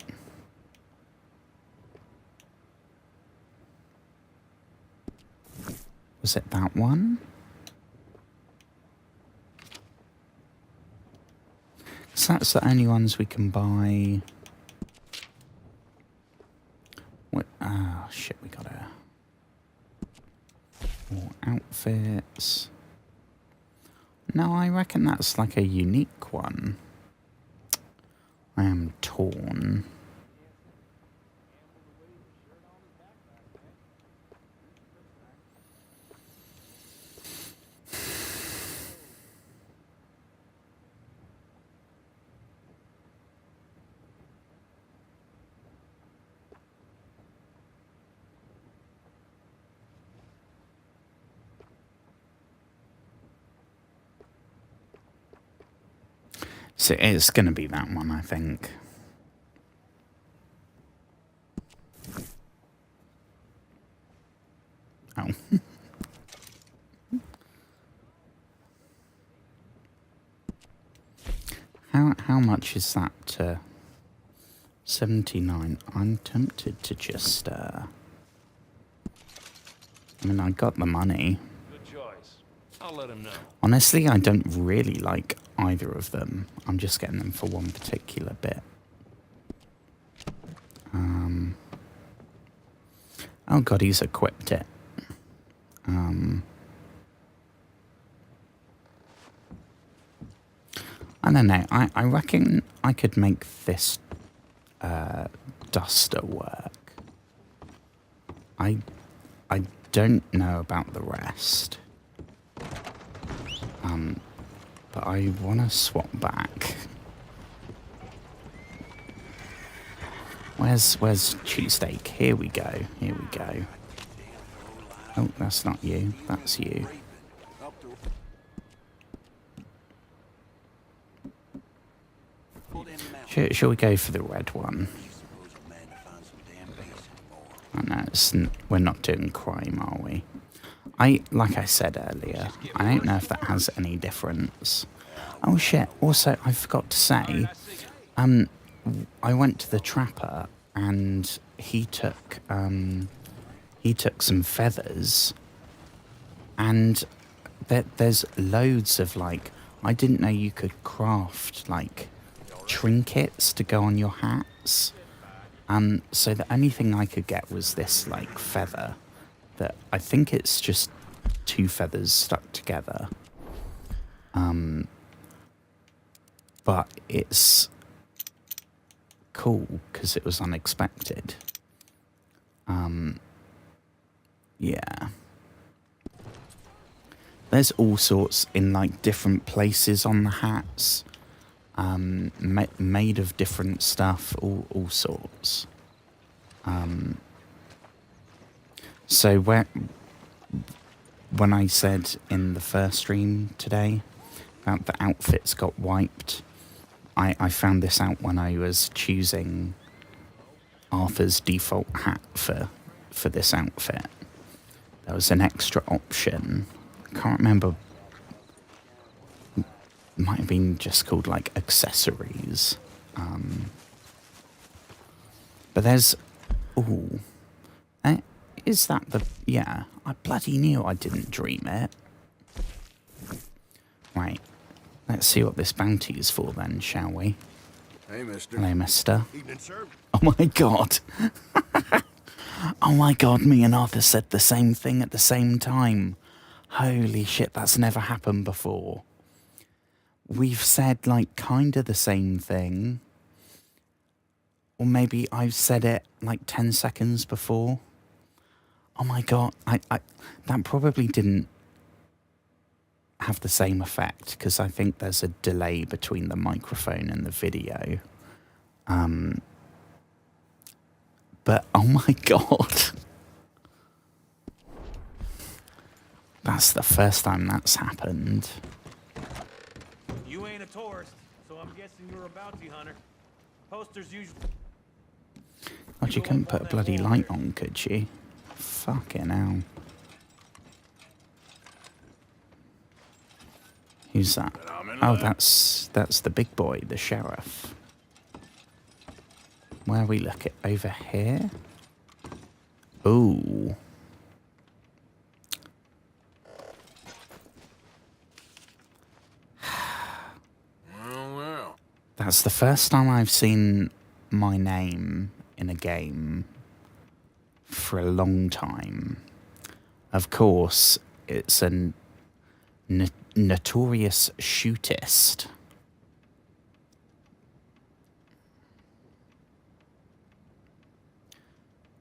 Was it that one? So that's the only ones we can buy. What? Oh shit, we gotta. More outfits. No, I reckon that's like a unique one. I am torn. So it's going to be that one, I think. Oh. How much is that? 79. I'm tempted to just. I mean, I got the money. Good choice. I'll let him know. Honestly, I don't really like either of them. I'm just getting them for one particular bit. Oh god, he's equipped it. I don't know. I reckon I could make this duster work. I don't know about the rest. But I want to swap back. Where's cheesesteak? Here we go. Here we go. Oh, that's not you. That's you. Shall we go for the red one? Oh no, we're not doing crime, are we? Like I said earlier, I don't know if that has any difference. Oh shit, also I forgot to say, I went to the trapper and he took some feathers, and there's loads of, like, I didn't know you could craft, like, trinkets to go on your hats. So the only thing I could get was this, like, feather that I think it's just two feathers stuck together. But it's cool because it was unexpected. Yeah. there's all sorts in like different places on the hats, made of different stuff, all sorts. So when I said in the first stream today about the outfits got wiped, I found this out when I was choosing Arthur's default hat for this outfit. There was an extra option. I can't remember. It might have been just called like accessories. But there's... Ooh. Is that the... Yeah, I bloody knew I didn't dream it. Right. Let's see what this bounty is for then, shall we? Hey, mister. Hello, mister. Evening, sir. Oh my god. Oh my god, me and Arthur said the same thing at the same time. Holy shit, that's never happened before. We've said like kind of the same thing. Or maybe I've said it like 10 seconds before. Oh my god, I that probably didn't have the same effect because I think there's a delay between the microphone and the video. But oh my god. That's the first time that's happened. You ain't a tourist, so I'm guessing you're a bounty hunter. Posters usually... God, you couldn't put a bloody light on, could you? Fucking hell. Who's that? Oh, that's the big boy, the sheriff. Where are we looking? Over here? Ooh. Well. That's the first time I've seen my name in a game for a long time. Of course, it's a notorious shootist.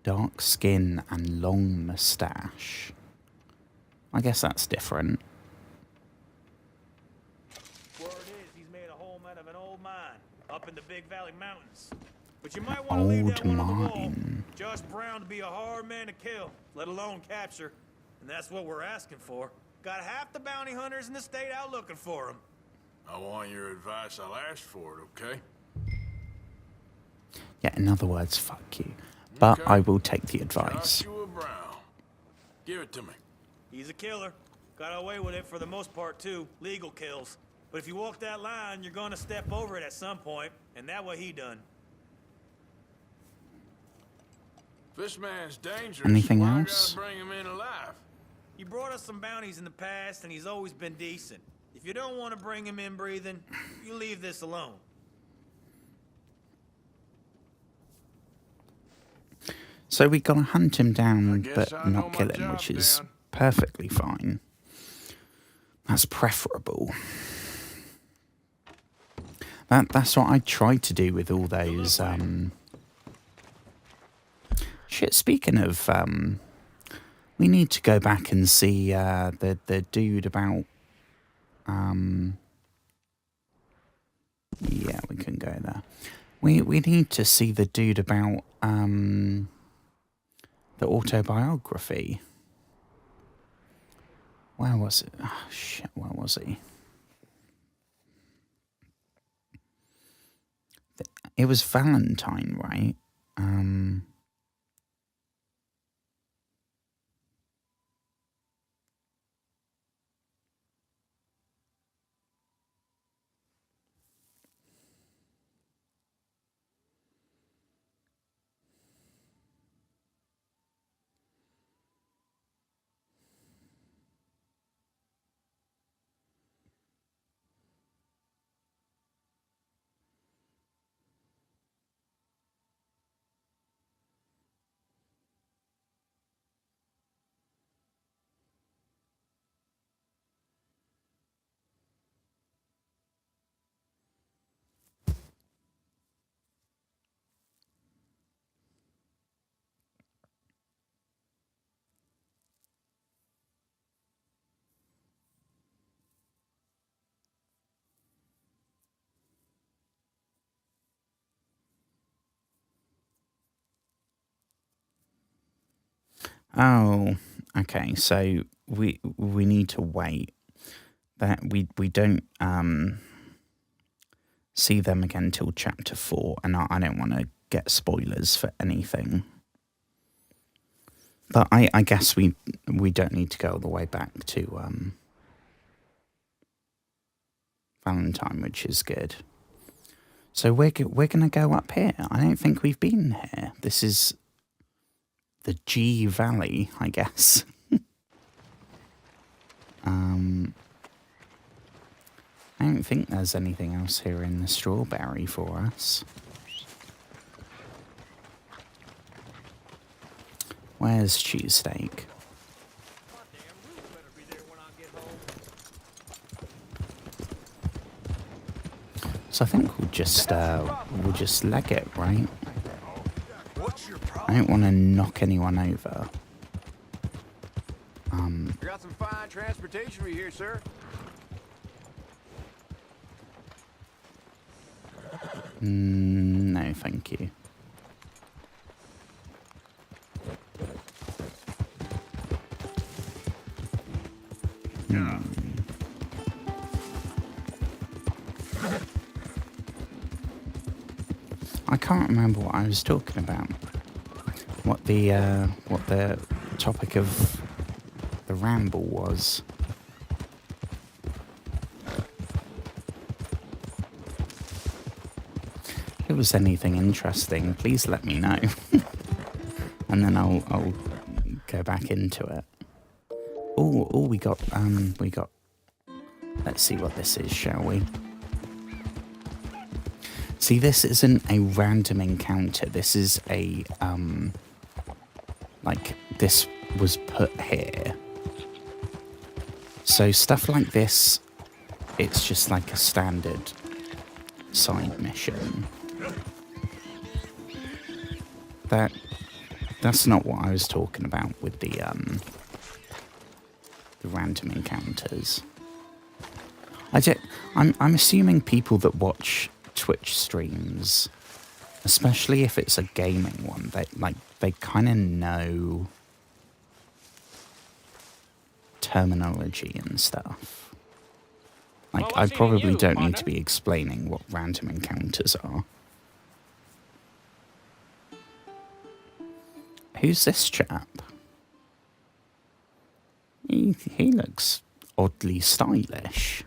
Dark skin and long moustache. I guess that's different. Word is he's made a home out of an old mine up in the Big Valley Mountains. But you might want to leave that one on the wall. Josh Brown to be a hard man to kill, let alone capture. And that's what we're asking for. Got half the bounty hunters in the state out looking for him. I want your advice. I'll ask for it, okay? Yeah, in other words, fuck you. But Okay. I will take the advice. Joshua Brown. Give it to me. He's a killer. Got away with it for the most part, too. Legal kills. But if you walk that line, you're gonna step over it at some point. And that what he done. This man's dangerous. Anything Why else? I gotta bring him in alive? He brought us some bounties in the past, and he's always been decent. If you don't want to bring him in breathing, you leave this alone. So we gotta hunt him down, guess but I know not my kill him, job, which is Dan. perfectly fine. That's preferable. That's what I tried to do with all those. Shit. Speaking of, we need to go back and see the dude about. Yeah, we can go there. We need to see the dude about the autobiography. Where was it? Oh, shit, where was he? It was Valentine, right? Oh, okay. So we need to wait. That we don't see them again till chapter 4, and I don't want to get spoilers for anything. But I guess we don't need to go all the way back to Valentine, which is good. So we're gonna go up here. I don't think we've been here. This is the G Valley, I guess. I don't think there's anything else here in the strawberry for us. Where's cheesesteak? So I think we'll just leg it, right? I don't want to knock anyone over. We got some fine transportation for you here, sir. No, thank you. I can't remember what I was talking about. What the topic of the ramble was. If it was anything interesting, please let me know. And then I'll go back into it. Oh, we got, let's see what this is, shall we? See, this isn't a random encounter. This is a, like, this was put here. So stuff like this, it's just like a standard side mission. That's not what I was talking about with the random encounters. I'm assuming people that watch Twitch streams, especially if it's a gaming one, they kind of know terminology and stuff. Like, Well, I what's eating probably you, don't need partner? to be explaining what random encounters are. Who's this chap? He looks oddly stylish.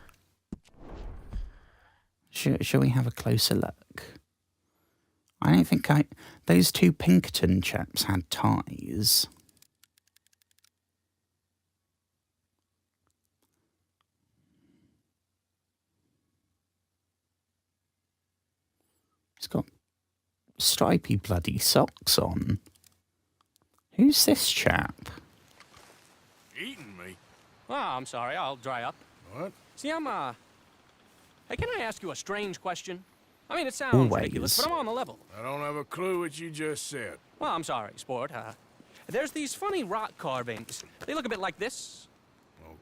Shall we have a closer look? I don't think those two Pinkerton chaps had ties. He's got stripy bloody socks on. Who's this chap? Eating me? Oh, I'm sorry. I'll dry up. What? See, Hey, can I ask you a strange question? I mean, it sounds ridiculous, but I'm on the level. I don't have a clue what you just said. Well, I'm sorry, sport. There's these funny rock carvings. They look a bit like this.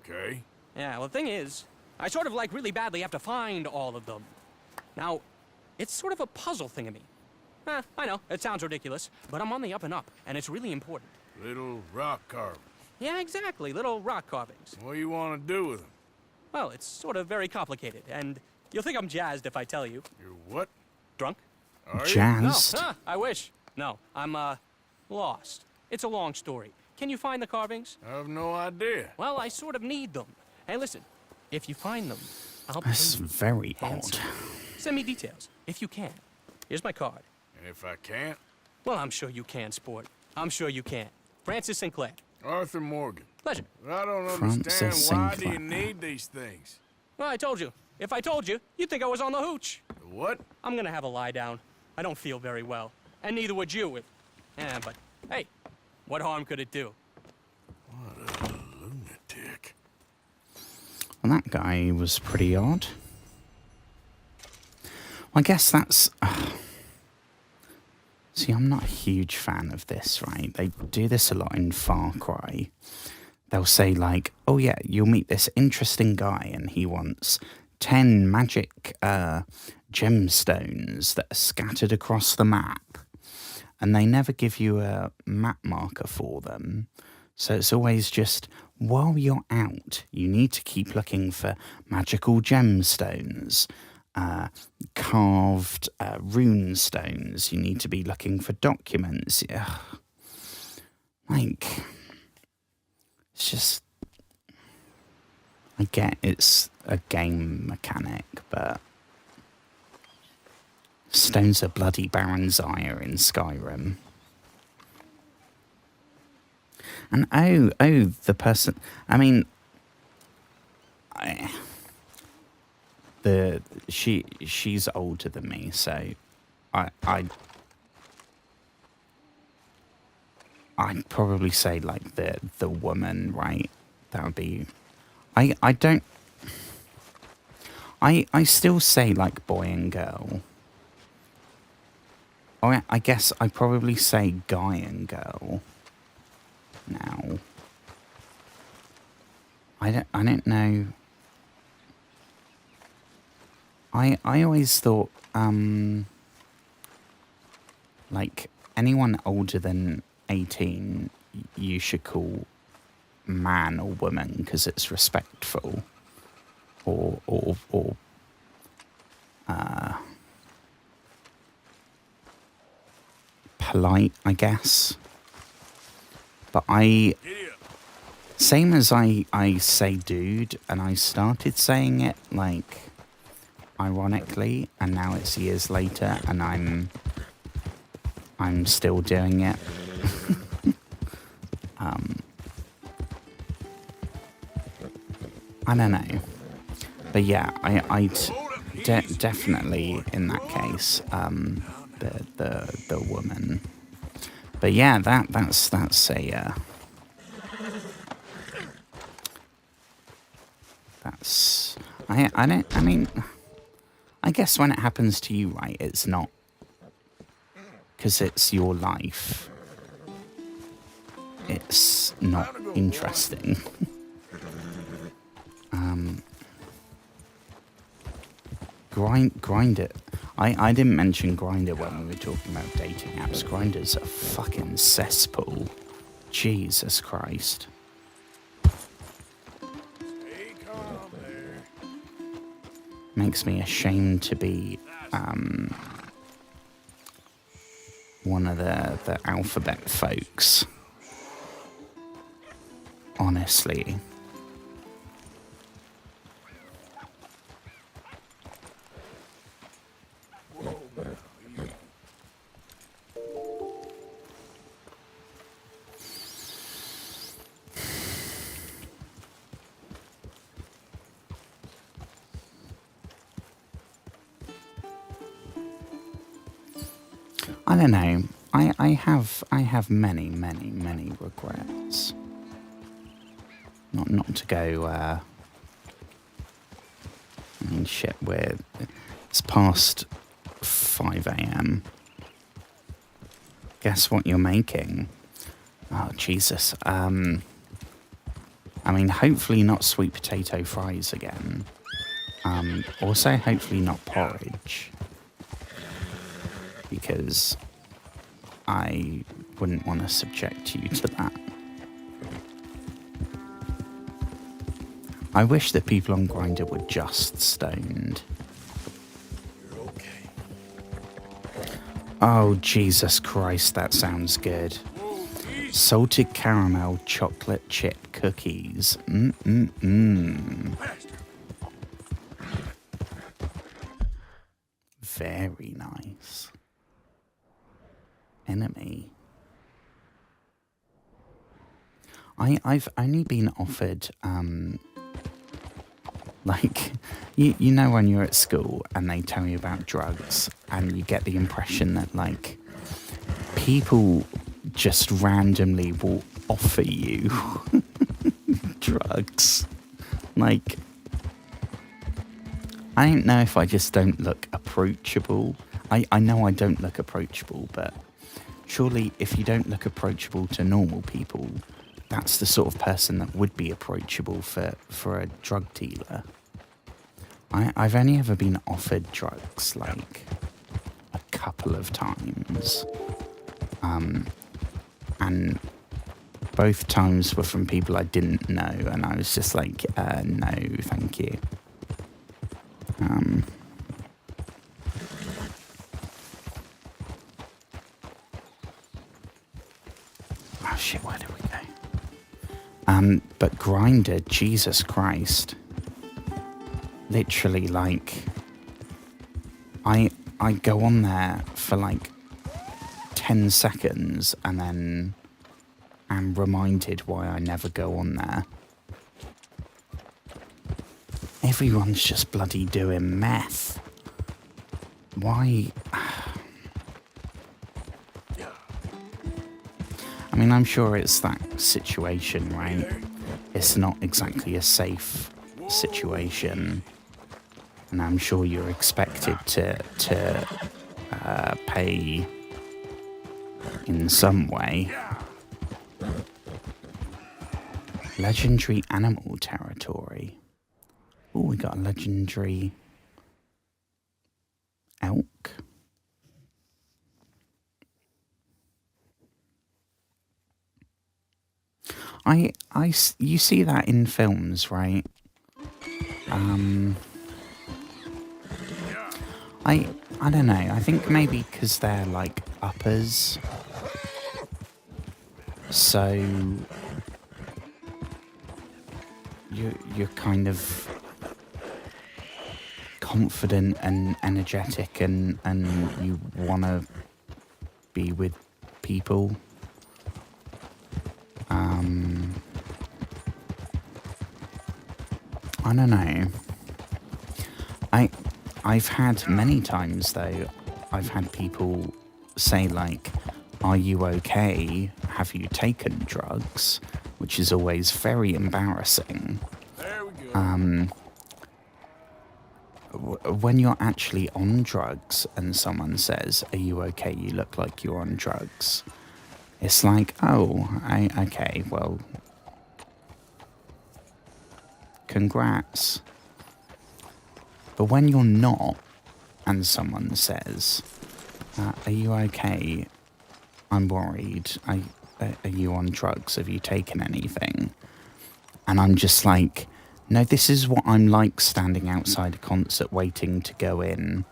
Okay. Yeah, well, the thing is, I sort of, like, really badly have to find all of them. Now, it's sort of a puzzle thing of me. I know, it sounds ridiculous, but I'm on the up and up, and it's really important. Little rock carvings. Yeah, exactly, little rock carvings. What do you want to do with them? Well, it's sort of very complicated, and you'll think I'm jazzed if I tell you. You're what? Drunk? Are you? Jazzed? No, I wish. No, I'm, lost. It's a long story. Can you find the carvings? I have no idea. Well, I sort of need them. Hey, listen, if you find them, I'll pay That's you very odd. handsomely. Send me details, if you can. Here's my card. And if I can't, Well, I'm sure you can, sport. I'm sure you can. Francis Sinclair. Arthur Morgan. Pleasure. I don't Francis understand why do you Sinclair. need these things? Well, I told you. If I told you, you'd think I was on the hooch. The what? I'm gonna have a lie down. I don't feel very well. And neither would you. Yeah, but hey, what harm could it do? What a lunatic. Well, that guy was pretty odd. Well, I guess that's... See, I'm not a huge fan of this, right? They do this a lot in Far Cry. They'll say, like, oh yeah, you'll meet this interesting guy and he wants 10 magic gemstones that are scattered across the map. And they never give you a map marker for them. So it's always just, while you're out, you need to keep looking for magical gemstones, carved rune stones. You need to be looking for documents. Ugh. Like, it's just, I get it's a game mechanic, but stones are bloody Baron's-ire in Skyrim. And oh, the person, I mean, she's older than me, so I'd probably say like the woman, right? That would be, I still say like boy and girl. Or I guess I probably say guy and girl now. I don't know. I always thought like anyone older than 18 you should call man or woman because it's respectful or polite, I guess. But same as I say dude, and I started saying it like ironically, and now it's years later and I'm still doing it. I don't know, but yeah, I'd definitely in that case the woman. But yeah, that's a that's I mean, I guess when it happens to you, right, it's not because it's your life. It's not interesting. Grindr. I didn't mention Grindr when we were talking about dating apps. Grindr's a fucking cesspool. Jesus Christ. Makes me ashamed to be one of the alphabet folks. Honestly. I don't know. I have many regrets. Not to go. I mean, shit. It's past 5 a.m. Guess what you're making? Oh Jesus. I mean, hopefully not sweet potato fries again. Also, hopefully not porridge. Because I wouldn't want to subject you to that. I wish that people on Grindr were just stoned. You're okay. Oh, Jesus Christ, that sounds good. Salted caramel chocolate chip cookies. Very nice. Enemy. I've only been offered like you know when you're at school and they tell you about drugs and you get the impression that like people just randomly will offer you drugs. Like, I don't know if I just don't look approachable. I know I don't look approachable, but surely if you don't look approachable to normal people, that's the sort of person that would be approachable for a drug dealer. I've only ever been offered drugs like a couple of times. And Both times were from people I didn't know, and I was just like, no, thank you. Oh shit, where did we go? But Grinder, Jesus Christ. Literally, like, I go on there for like 10 seconds and then am reminded why I never go on there. Everyone's just bloody doing meth. Why? I mean, I'm sure it's that situation, right? It's not exactly a safe situation. And I'm sure you're expected to pay in some way. Legendary animal territory. Oh, we got a legendary elk. You see that in films, right? I don't know. I think maybe because they're like uppers, so you're kind of confident and energetic, and you want to be with people. I don't know. I've had many times though, I've had people say like, are you okay? Have you taken drugs? Which is always very embarrassing. There we go. When you're actually on drugs and someone says, are you okay? You look like you're on drugs. It's like, oh, okay, well, congrats. But when you're not, and someone says, are you okay? I'm worried. Are you on drugs? Have you taken anything? And I'm just like, no, this is what I'm like standing outside a concert waiting to go in.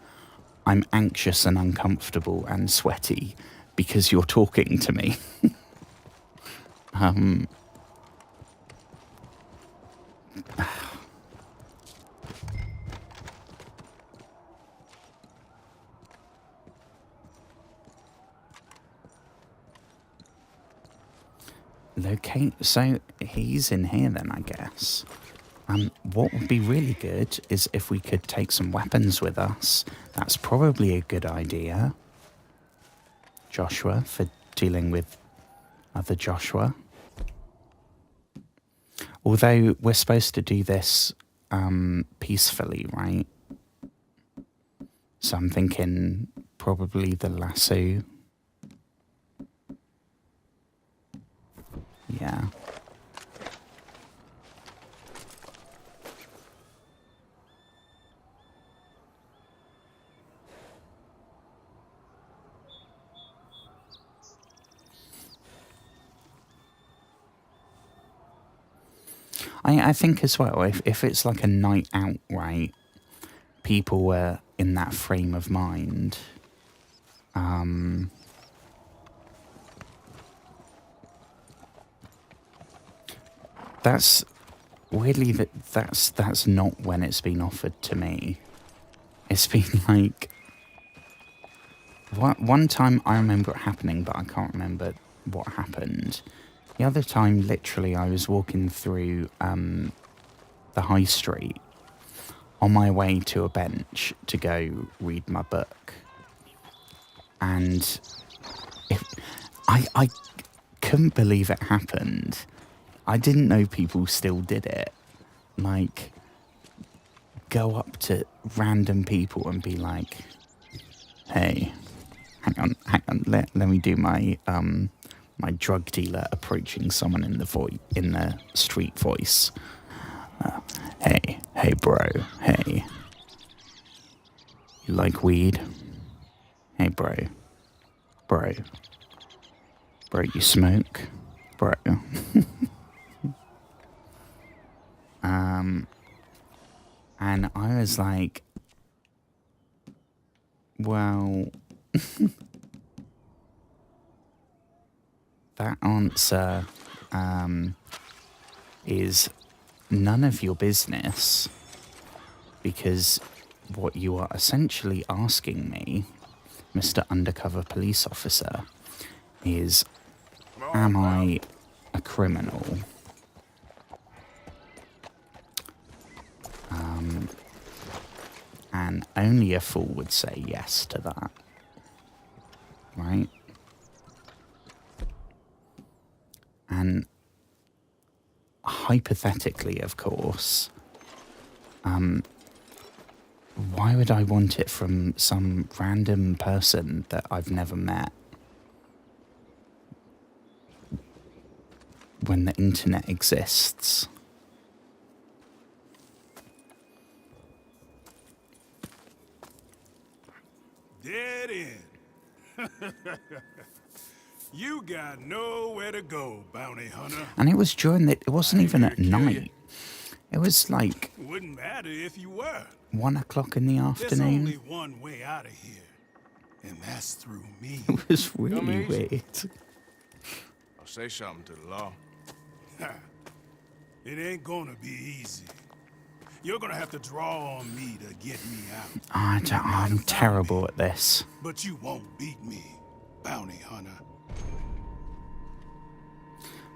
I'm anxious and uncomfortable and sweaty because you're talking to me. Locate. So he's in here then, I guess. What would be really good is if we could take some weapons with us. That's probably a good idea. Joshua, for dealing with other Joshua. Although we're supposed to do this peacefully, right? So I'm thinking probably the lasso. Yeah. I think as well, if it's like a night out, right, people were in that frame of mind. That's weirdly that's not when it's been offered to me. It's been like one time I remember it happening, but I can't remember what happened. The other time, literally, I was walking through the high street on my way to a bench to go read my book, and I couldn't believe it happened. I didn't know people still did it. Like, go up to random people and be like, "Hey, hang on, let me do my my drug dealer approaching someone in the street voice. Hey, bro, hey, you like weed? Hey, bro, you smoke? bro. And I was like, well, that answer is none of your business, because what you are essentially asking me, Mr. Undercover Police Officer, is, am I a criminal? And only a fool would say yes to that, right? And hypothetically, of course, why would I want it from some random person that I've never met when the internet exists? Dead end. You got nowhere to go, bounty hunter. And it was during the, it wasn't even at night. It was like Wouldn't matter if you were. 1 o'clock in the There's only afternoon. one way out of here, and that's through me. It was really weird. I'll say something to the law. It ain't gonna be easy. You're gonna have to draw on me to get me out. I'm terrible at this. But you won't beat me, bounty hunter.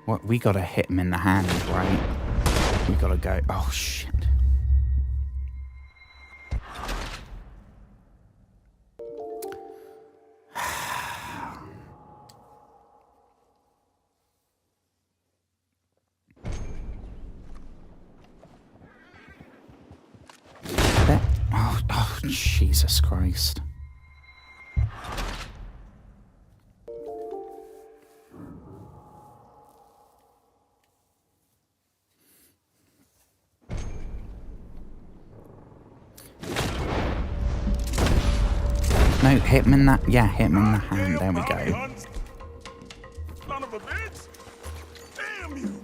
What, we gotta hit him in the hand, right? We gotta go. Oh shit. Oh, Jesus Christ. No, hit him in that. Yeah, hit him in the hand. There we go. Son of a bitch! Damn you!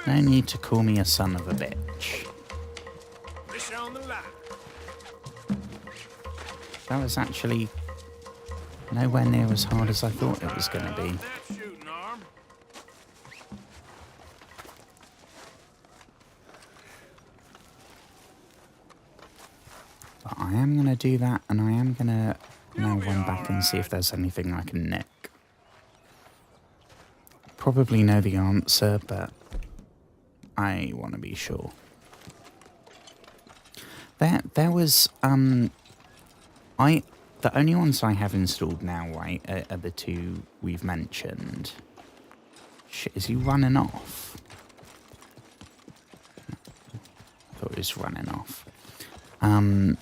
No need to call me a son of a bitch. Fish on the line. That was actually nowhere near as hard as I thought it was going to be. That shooting arm. But I am going to do that, and I am going to now run back and see if there's anything I can nick. Probably know the answer, but I want to be sure. There was, the only ones I have installed now, right, are the two we've mentioned. Shit, is he running off? I thought he was running off. I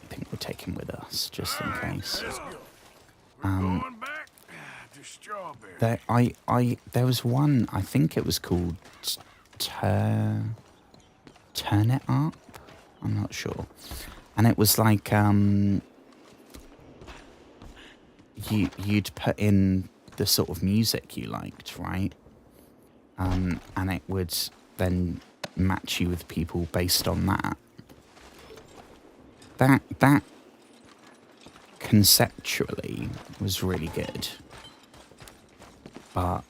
think we'll take him with us, just in case. Going back to Strawberry. There was one, I think it was called Turn It Up? I'm not sure. And it was like, you'd put in the sort of music you liked, right? And it would then match you with people based on that. That conceptually was really good. But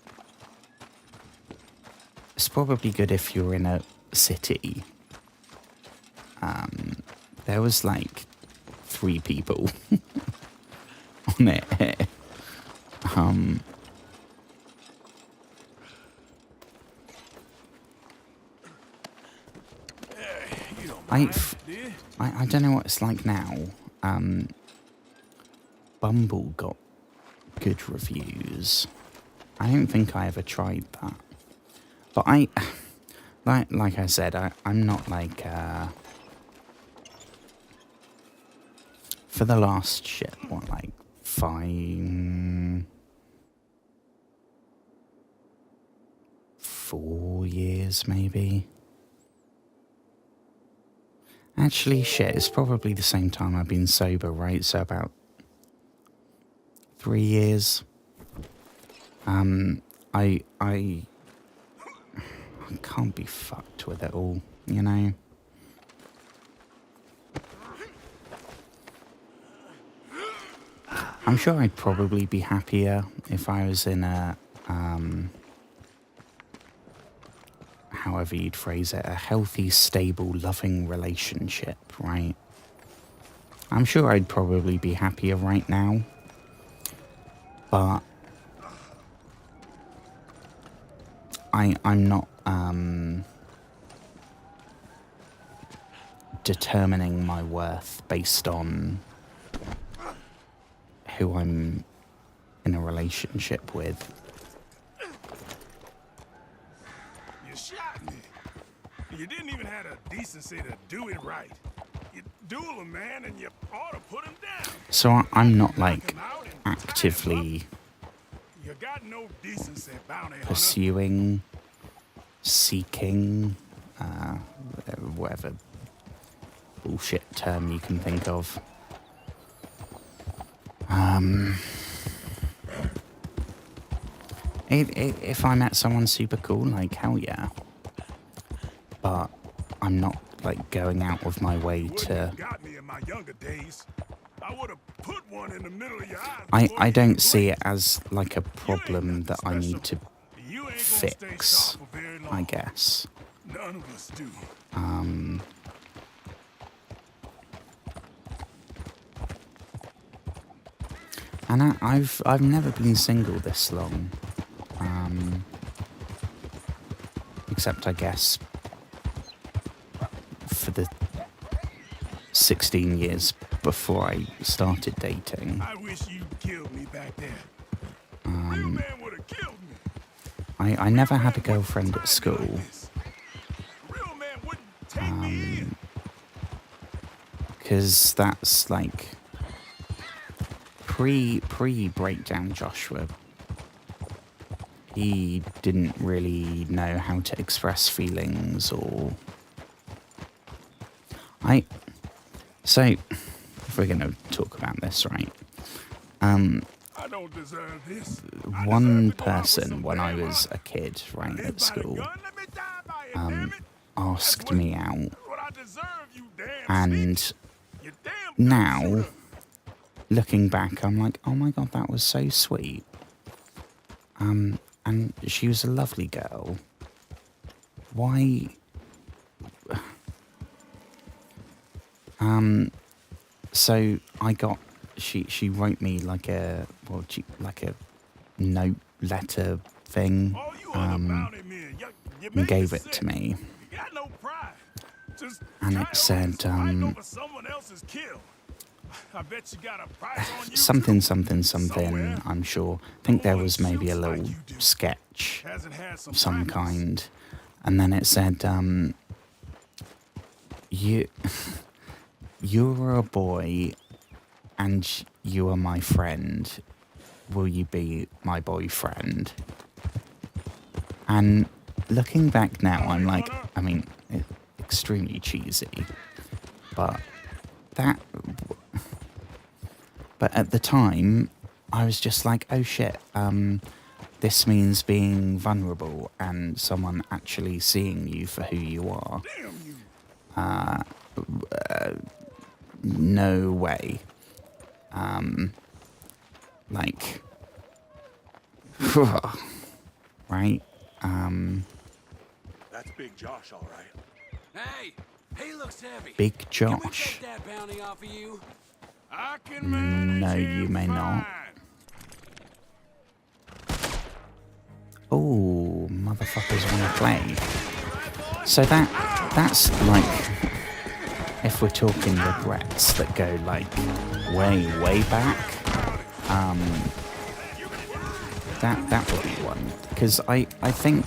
it's probably good if you're in a city. There was like 3 people on it. I don't know what it's like now. Bumble got good reviews. I don't think I ever tried that. But like I said, I'm not like, for the last shit, what, like 4 years maybe? Actually, shit, it's probably the same time I've been sober, right? So about 3 years. I can't be fucked with it all, you know? I'm sure I'd probably be happier if I was in a, however you'd phrase it, a healthy, stable, loving relationship, right? I'm sure I'd probably be happier right now, but I'm not, determining my worth based on who I'm in a relationship with. You shot me. You didn't even have the decency to do it right. You duel a man and you ought to put him down. So I'm not like actively You got no decency, bounty hunter. pursuing, seeking, whatever bullshit term you can think of. If I met someone super cool, like, hell yeah. But I'm not, like, going out of my way to... Got me in my younger days. I would have put one in the middle of your eyes. I don't see it as, like, a problem that I need to fix, I guess. None of us do. And I've never been single this long. Except, I guess, for the 16 years before I started dating. I wish you'd killed me back there. Real man would have killed me. I never had a girlfriend at school. Real man wouldn't take me in. Because that's like pre-breakdown Joshua. He didn't really know how to express feelings or... So, if we're going to talk about this, right? I don't deserve this. One person, when I was a kid, right, at school, asked me out. And now, looking back, I'm like, oh my God, that was so sweet. And she was a lovely girl. Why? So I got, she wrote me like a note letter thing, and gave it to me. And it said, something, I'm sure. I think there was maybe a little sketch of some kind. And then it said, you're a boy and you are my friend. Will you be my boyfriend? And looking back now, I'm like, I mean, extremely cheesy. But at the time, I was just like, oh shit, this means being vulnerable and someone actually seeing you for who you are. No way. Like, right? That's Big Josh, all right. Hey, he looks heavy. Big Can we Josh. take that bounty off of you? I can manage No, you may not. fine. Oh, motherfuckers want to play. So that's like, if we're talking regrets that go like way back, that would be one. Because I think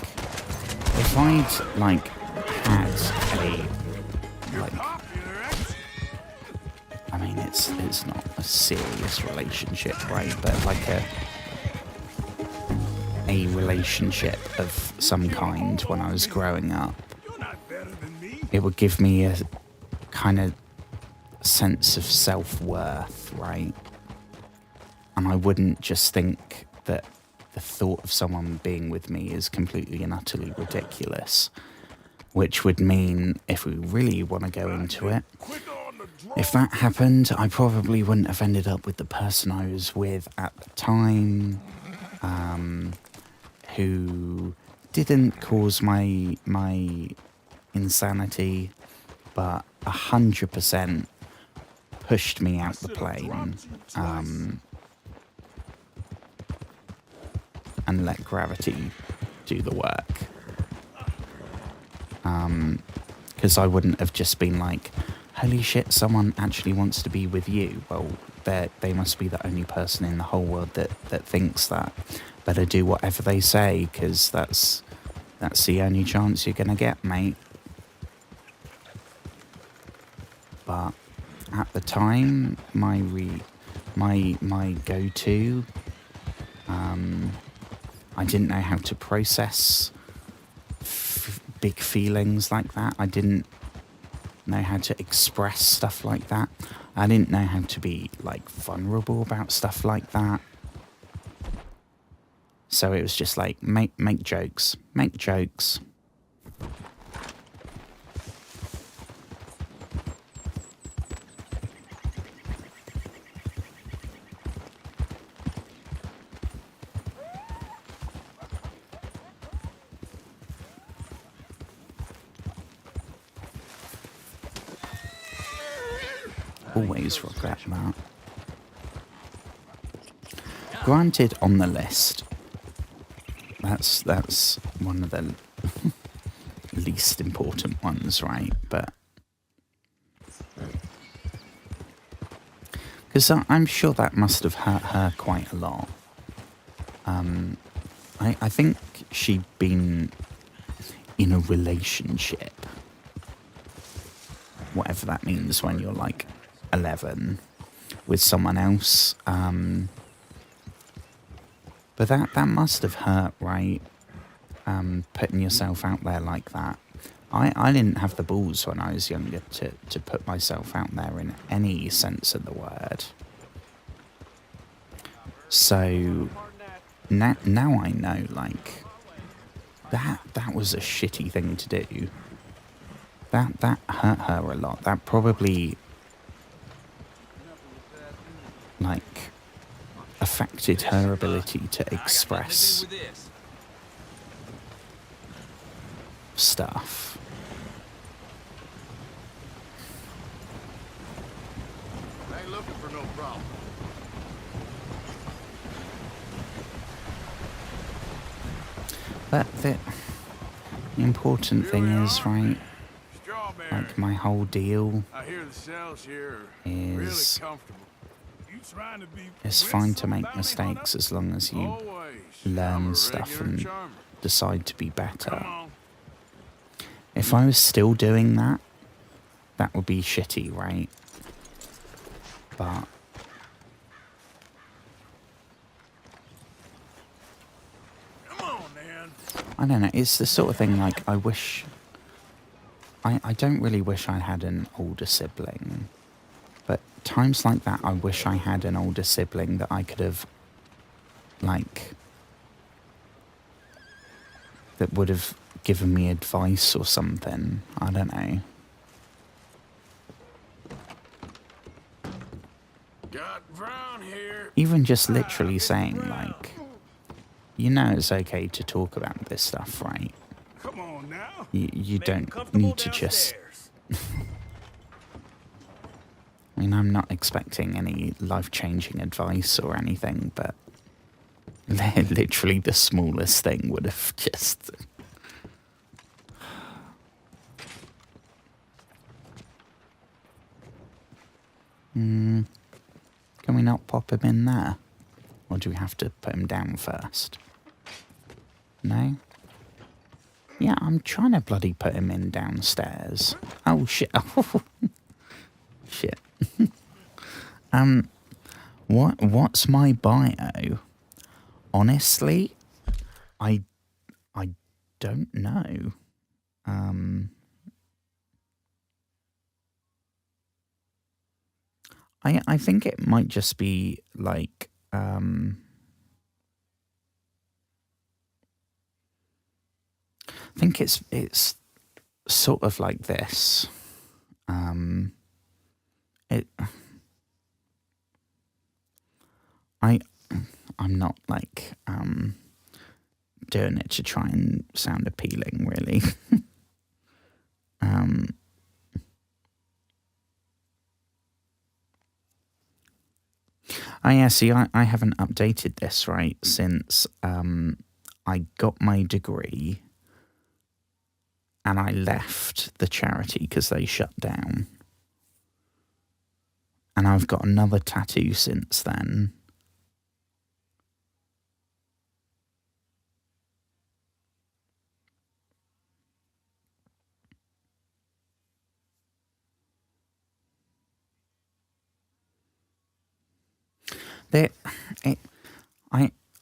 if I'd like had a, like, I mean it's not a serious relationship, right? But like a relationship of some kind when I was growing up, it would give me a kind of sense of self-worth, right? And I wouldn't just think that the thought of someone being with me is completely and utterly ridiculous. Which would mean, if we really want to go into it, if that happened, I probably wouldn't have ended up with the person I was with at the time, who didn't cause my insanity, but 100% pushed me out the plane, and let gravity do the work. Because I wouldn't have just been like, holy shit, someone actually wants to be with you. Well, they must be the only person in the whole world that thinks that. Better do whatever they say, because that's the only chance you're going to get, mate. But at the time, my go-to, I didn't know how to process big feelings like that. I didn't know how to express stuff like that. I didn't know how to be like vulnerable about stuff like that. So it was just like make jokes. Always regret that. Granted, on the list, that's one of the least important ones, right? But because I'm sure that must have hurt her quite a lot. I think she'd been in a relationship, whatever that means when you're like 11, with someone else. But that must have hurt, right? Putting yourself out there like that. I didn't have the balls when I was younger to put myself out there in any sense of the word. So now I know, like, that was a shitty thing to do. That hurt her a lot. That probably, like, affected her ability to express stuff. I ain't looking for no problem. But the important thing is, right, like my whole deal I hear the cells here are is really comfortable. You trying to be it's fine to make mistakes as long as you always. learn I'm a stuff regular and charmer. decide to be Come better. on. If I was still doing that, that would be shitty, right? But Come on, man. I don't know, it's the sort of thing like I wish... I don't really wish I had an older sibling. But times like that, I wish I had an older sibling that I could have, like... that would have given me advice or something. I don't know. Got Brown here. Even just literally saying, like, you know it's okay to talk about this stuff, right? Come on now. You don't need to just... I mean, I'm not expecting any life-changing advice or anything, but literally the smallest thing would have just... Can we not pop him in there? Or do we have to put him down first? No? Yeah, I'm trying to bloody put him in downstairs. Oh, shit. Shit. What's my bio? Honestly, I don't know. I think it might just be like I think it's sort of like this. It. I'm not like doing it to try and sound appealing, really. Oh yeah, see, I haven't updated this, right, since I got my degree and I left the charity because they shut down. And I've got another tattoo since then.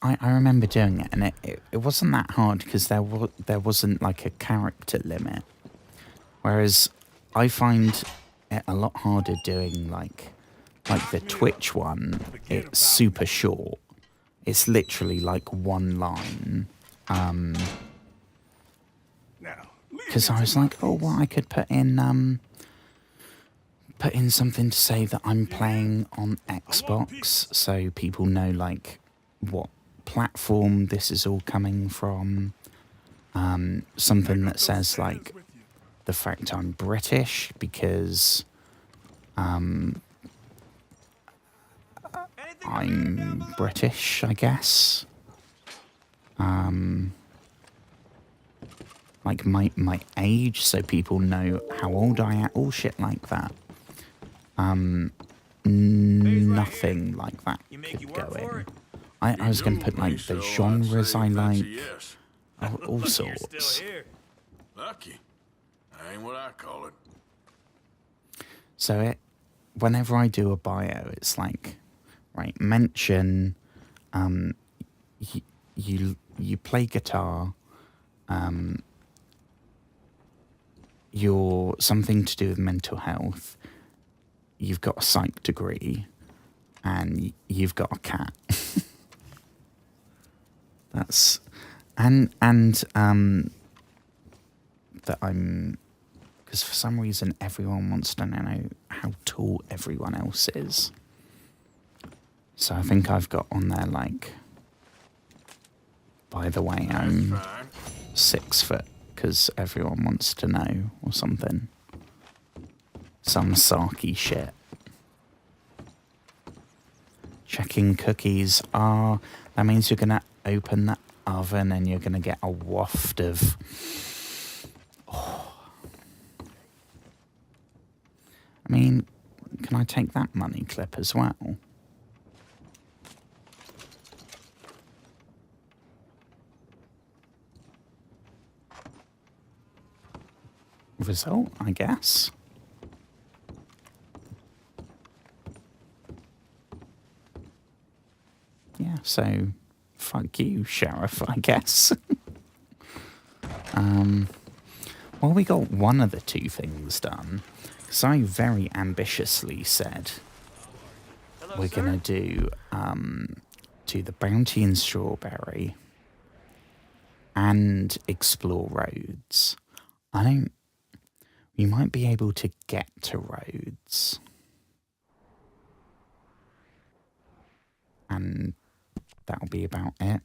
I remember doing it, and it wasn't that hard because there wasn't like a character limit. Whereas I find it a lot harder doing like the Twitch one. It's super short. It's literally like one line. Because I was like, oh well, I could put in something to say that I'm playing on Xbox, so people know like what platform this is all coming from. Something that says like the fact I'm British because I'm British, I guess. Like my age, so people know how old I am. All shit like that. Nothing like that could go in. I was going to put like the genres I like, all sorts. Lucky. Ain't what I call it. So whenever I do a bio, it's like, right, mention, you play guitar, you're something to do with mental health, you've got a psych degree, and you've got a cat. That's and that I'm, because for some reason everyone wants to know how tall everyone else is. So I think I've got on there like, by the way, I'm 6 foot because everyone wants to know or something. Some sarky shit. Checking cookies. That means you're gonna open the oven and you're gonna get a waft of. I mean, can I take that money clip as well? Result, I guess. Yeah, so fuck you, Sheriff, I guess. Well, we got one of the two things done. Because I very ambitiously said we're going to do the bounty in Strawberry and explore roads. We might be able to get to roads. And that'll be about it.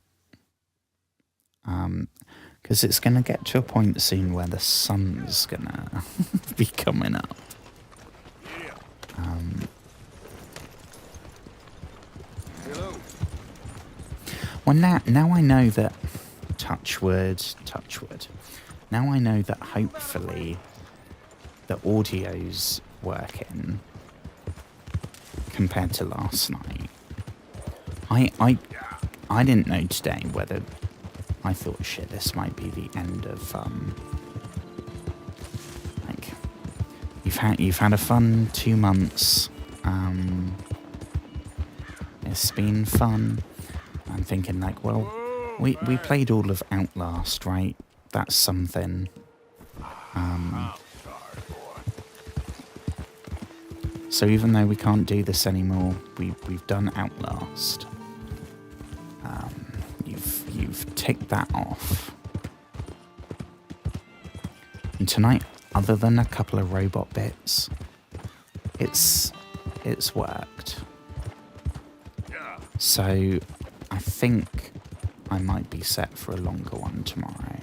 Because it's going to get to a point soon where the sun's going to be coming up. Well, now I know that, touch wood, now I know that hopefully the audio's working compared to last night. I didn't know today whether I thought, shit, this might be the end of like you've had a fun 2 months. It's been fun. I'm thinking like, well, we played all of Outlast, right? That's something. So even though we can't do this anymore, we've done Outlast. You've ticked that off. And tonight, other than a couple of robot bits, it's worked. So I think I might be set for a longer one tomorrow.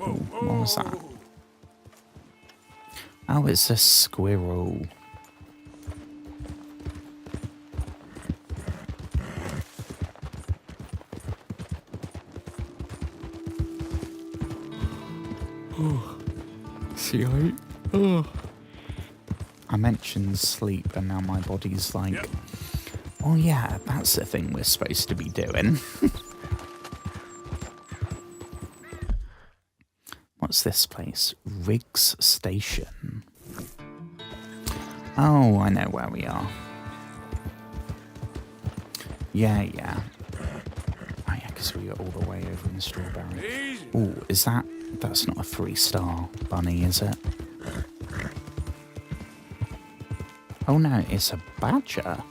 Ooh, what was that? Oh, it's a squirrel. See, I mentioned sleep and now my body's like, oh yeah, that's the thing we're supposed to be doing. What's this place? Riggs Station. Oh, I know where we are. Yeah. Oh yeah, because we are all the way over in Strawberry. Oh, is that... That's not a 3-star bunny, is it? Oh no, it's a badger.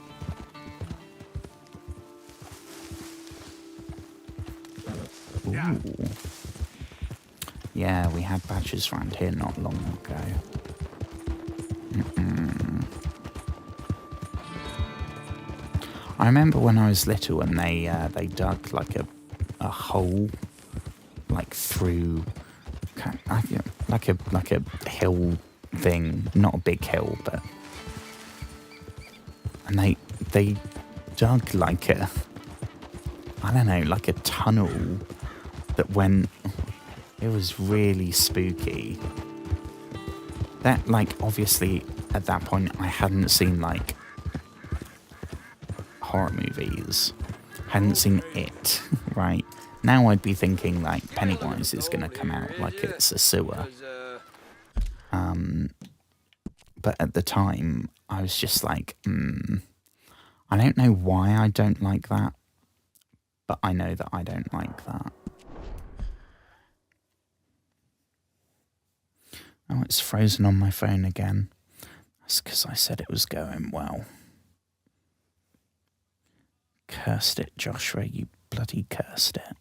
Ooh. Yeah, we had badgers around here not long ago. I remember when I was little and they dug like a hole like through like a hill thing, not a big hill, but and they dug like a, I don't know, like a tunnel that went. It was really spooky. That, like, obviously at that point I hadn't seen like horror movies, hadn't seen It, right? Now I'd be thinking like Pennywise is gonna come out like it's a sewer. But at the time I was just like, I don't know why I don't like that, but I know that I don't like that. Oh, it's frozen on my phone again. That's because I said it was going well. Cursed it, Joshua, you bloody cursed it.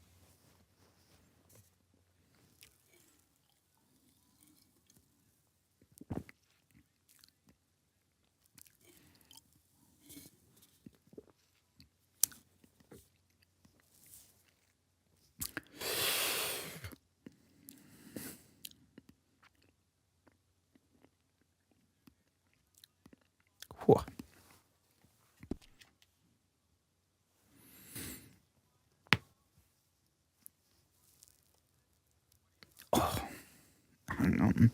Whew. Oh, hang on.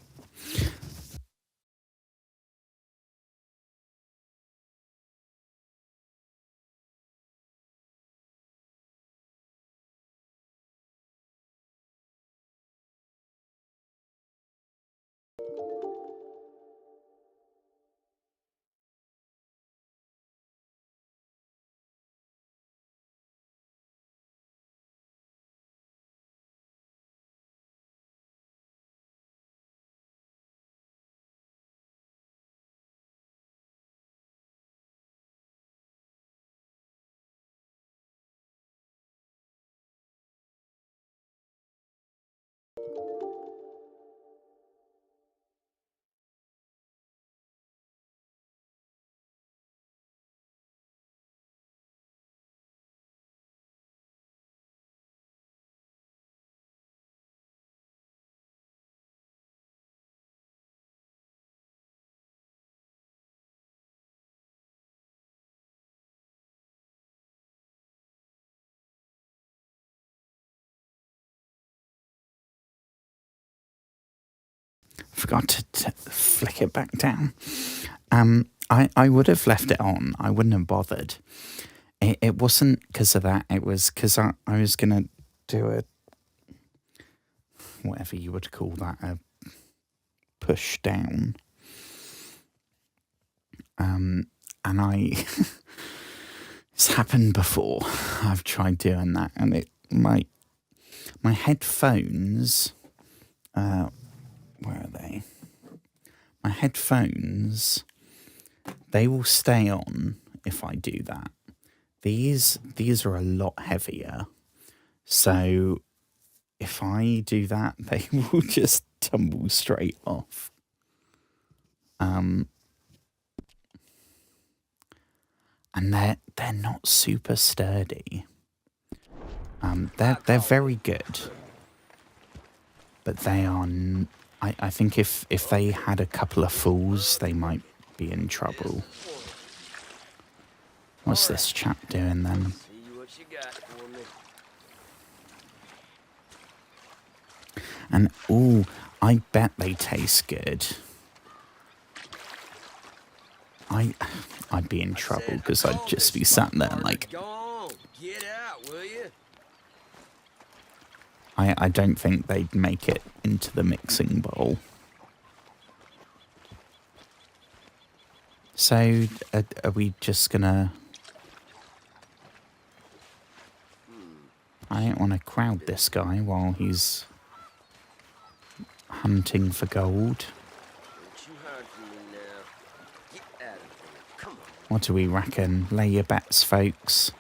Forgot to flick it back down. I would have left it on. I wouldn't have bothered. It wasn't because of that. It was because I was going to do a, whatever you would call that, a push down. And it's happened before. I've tried doing that, and my headphones, where are they? My headphones, they will stay on if I do that. These are a lot heavier, so if I do that, they will just tumble straight off. And they're not super sturdy. They're very good, but they are. I think if they had a couple of fools, they might be in trouble. What's this chap doing then? See what you got for me. And ooh, I bet they taste good. I'd be in trouble because I'd just be sat there like. Go on, get out, will you? I don't think they'd make it into the mixing bowl. So are we just gonna? I don't want to crowd this guy while he's hunting for gold. Don't you hide from me now. Get out of here. Come on. What do we reckon? Lay your bets, folks.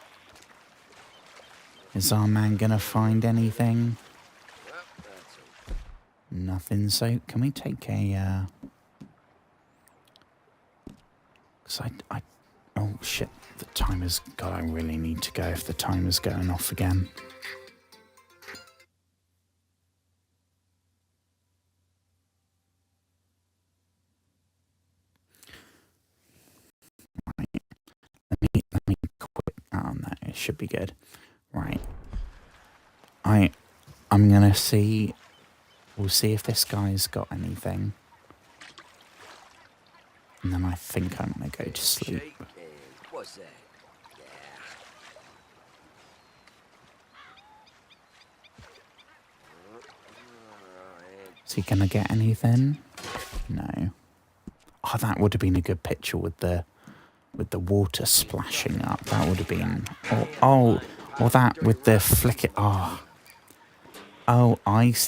Is our man gonna find anything? Well, that's okay. Nothing. So can we take a? Cause I. Oh shit! The timer's. God, I really need to go if the timer's going off again. Let me quit. Oh no, it should be good. Right. I'm gonna see. We'll see if this guy's got anything. And then I think I'm gonna go to sleep. Shake hands. What's that? Is he gonna get anything? No. Oh, that would have been a good picture with the water splashing up. That would have been. Or that with the flicker.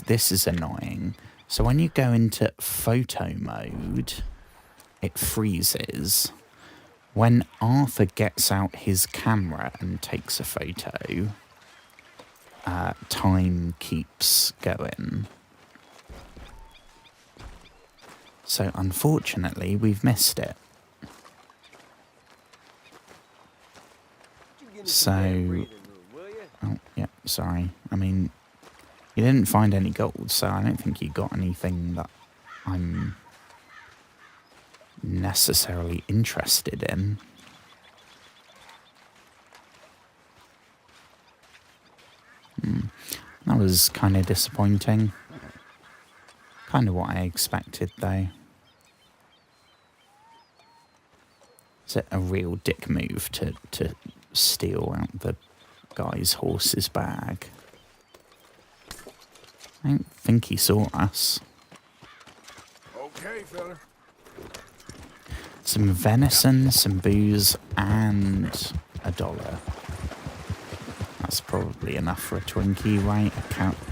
This is annoying. So when you go into photo mode, it freezes. When Arthur gets out his camera and takes a photo, time keeps going. So unfortunately, we've missed it. So, oh yeah, sorry. I mean, you didn't find any gold, so I don't think you got anything that I'm necessarily interested in. That was kind of disappointing. Kind of what I expected, though. Is it a real dick move to steal out the guy's horse's bag? I don't think he saw us. Okay, fella. Some venison, some booze, and $1. That's probably enough for a Twinkie, right? A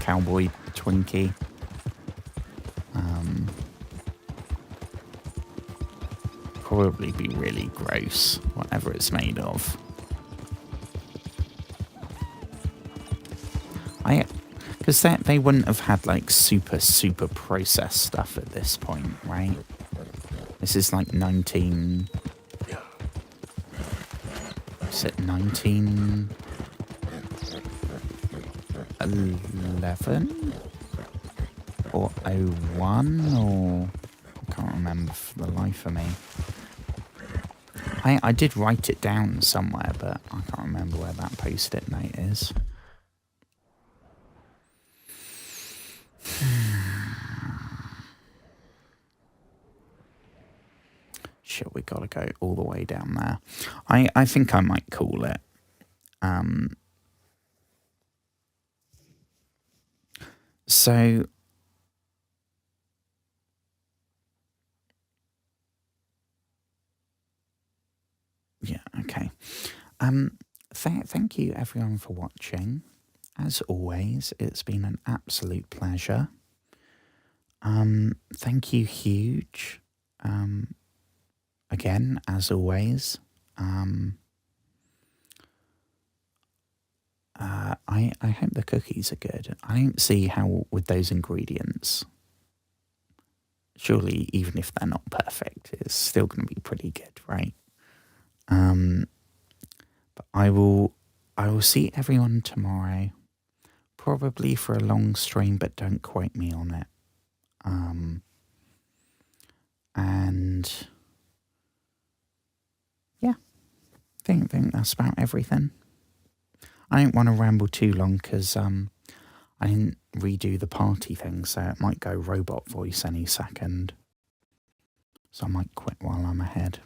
cowboy Twinkie. Probably be really gross, whatever it's made of. Because they wouldn't have had like super processed stuff at this point, right? This is like 19... Is it 1911? Or 01? Or... I can't remember for the life of me. I did write it down somewhere, but I can't remember where that post-it note is. Shit, we gotta go all the way down there. I think I might call it. So... Yeah, okay. Thank you everyone for watching. As always, it's been an absolute pleasure. Thank you, Huge. Again, as always. I hope the cookies are good. I don't see how with those ingredients. Surely, even if they're not perfect, it's still going to be pretty good, right? But I will see everyone tomorrow, probably for a long stream, but don't quote me on it. And yeah, I think that's about everything. I don't want to ramble too long because I didn't redo the party thing, so it might go robot voice any second. So I might quit while I'm ahead.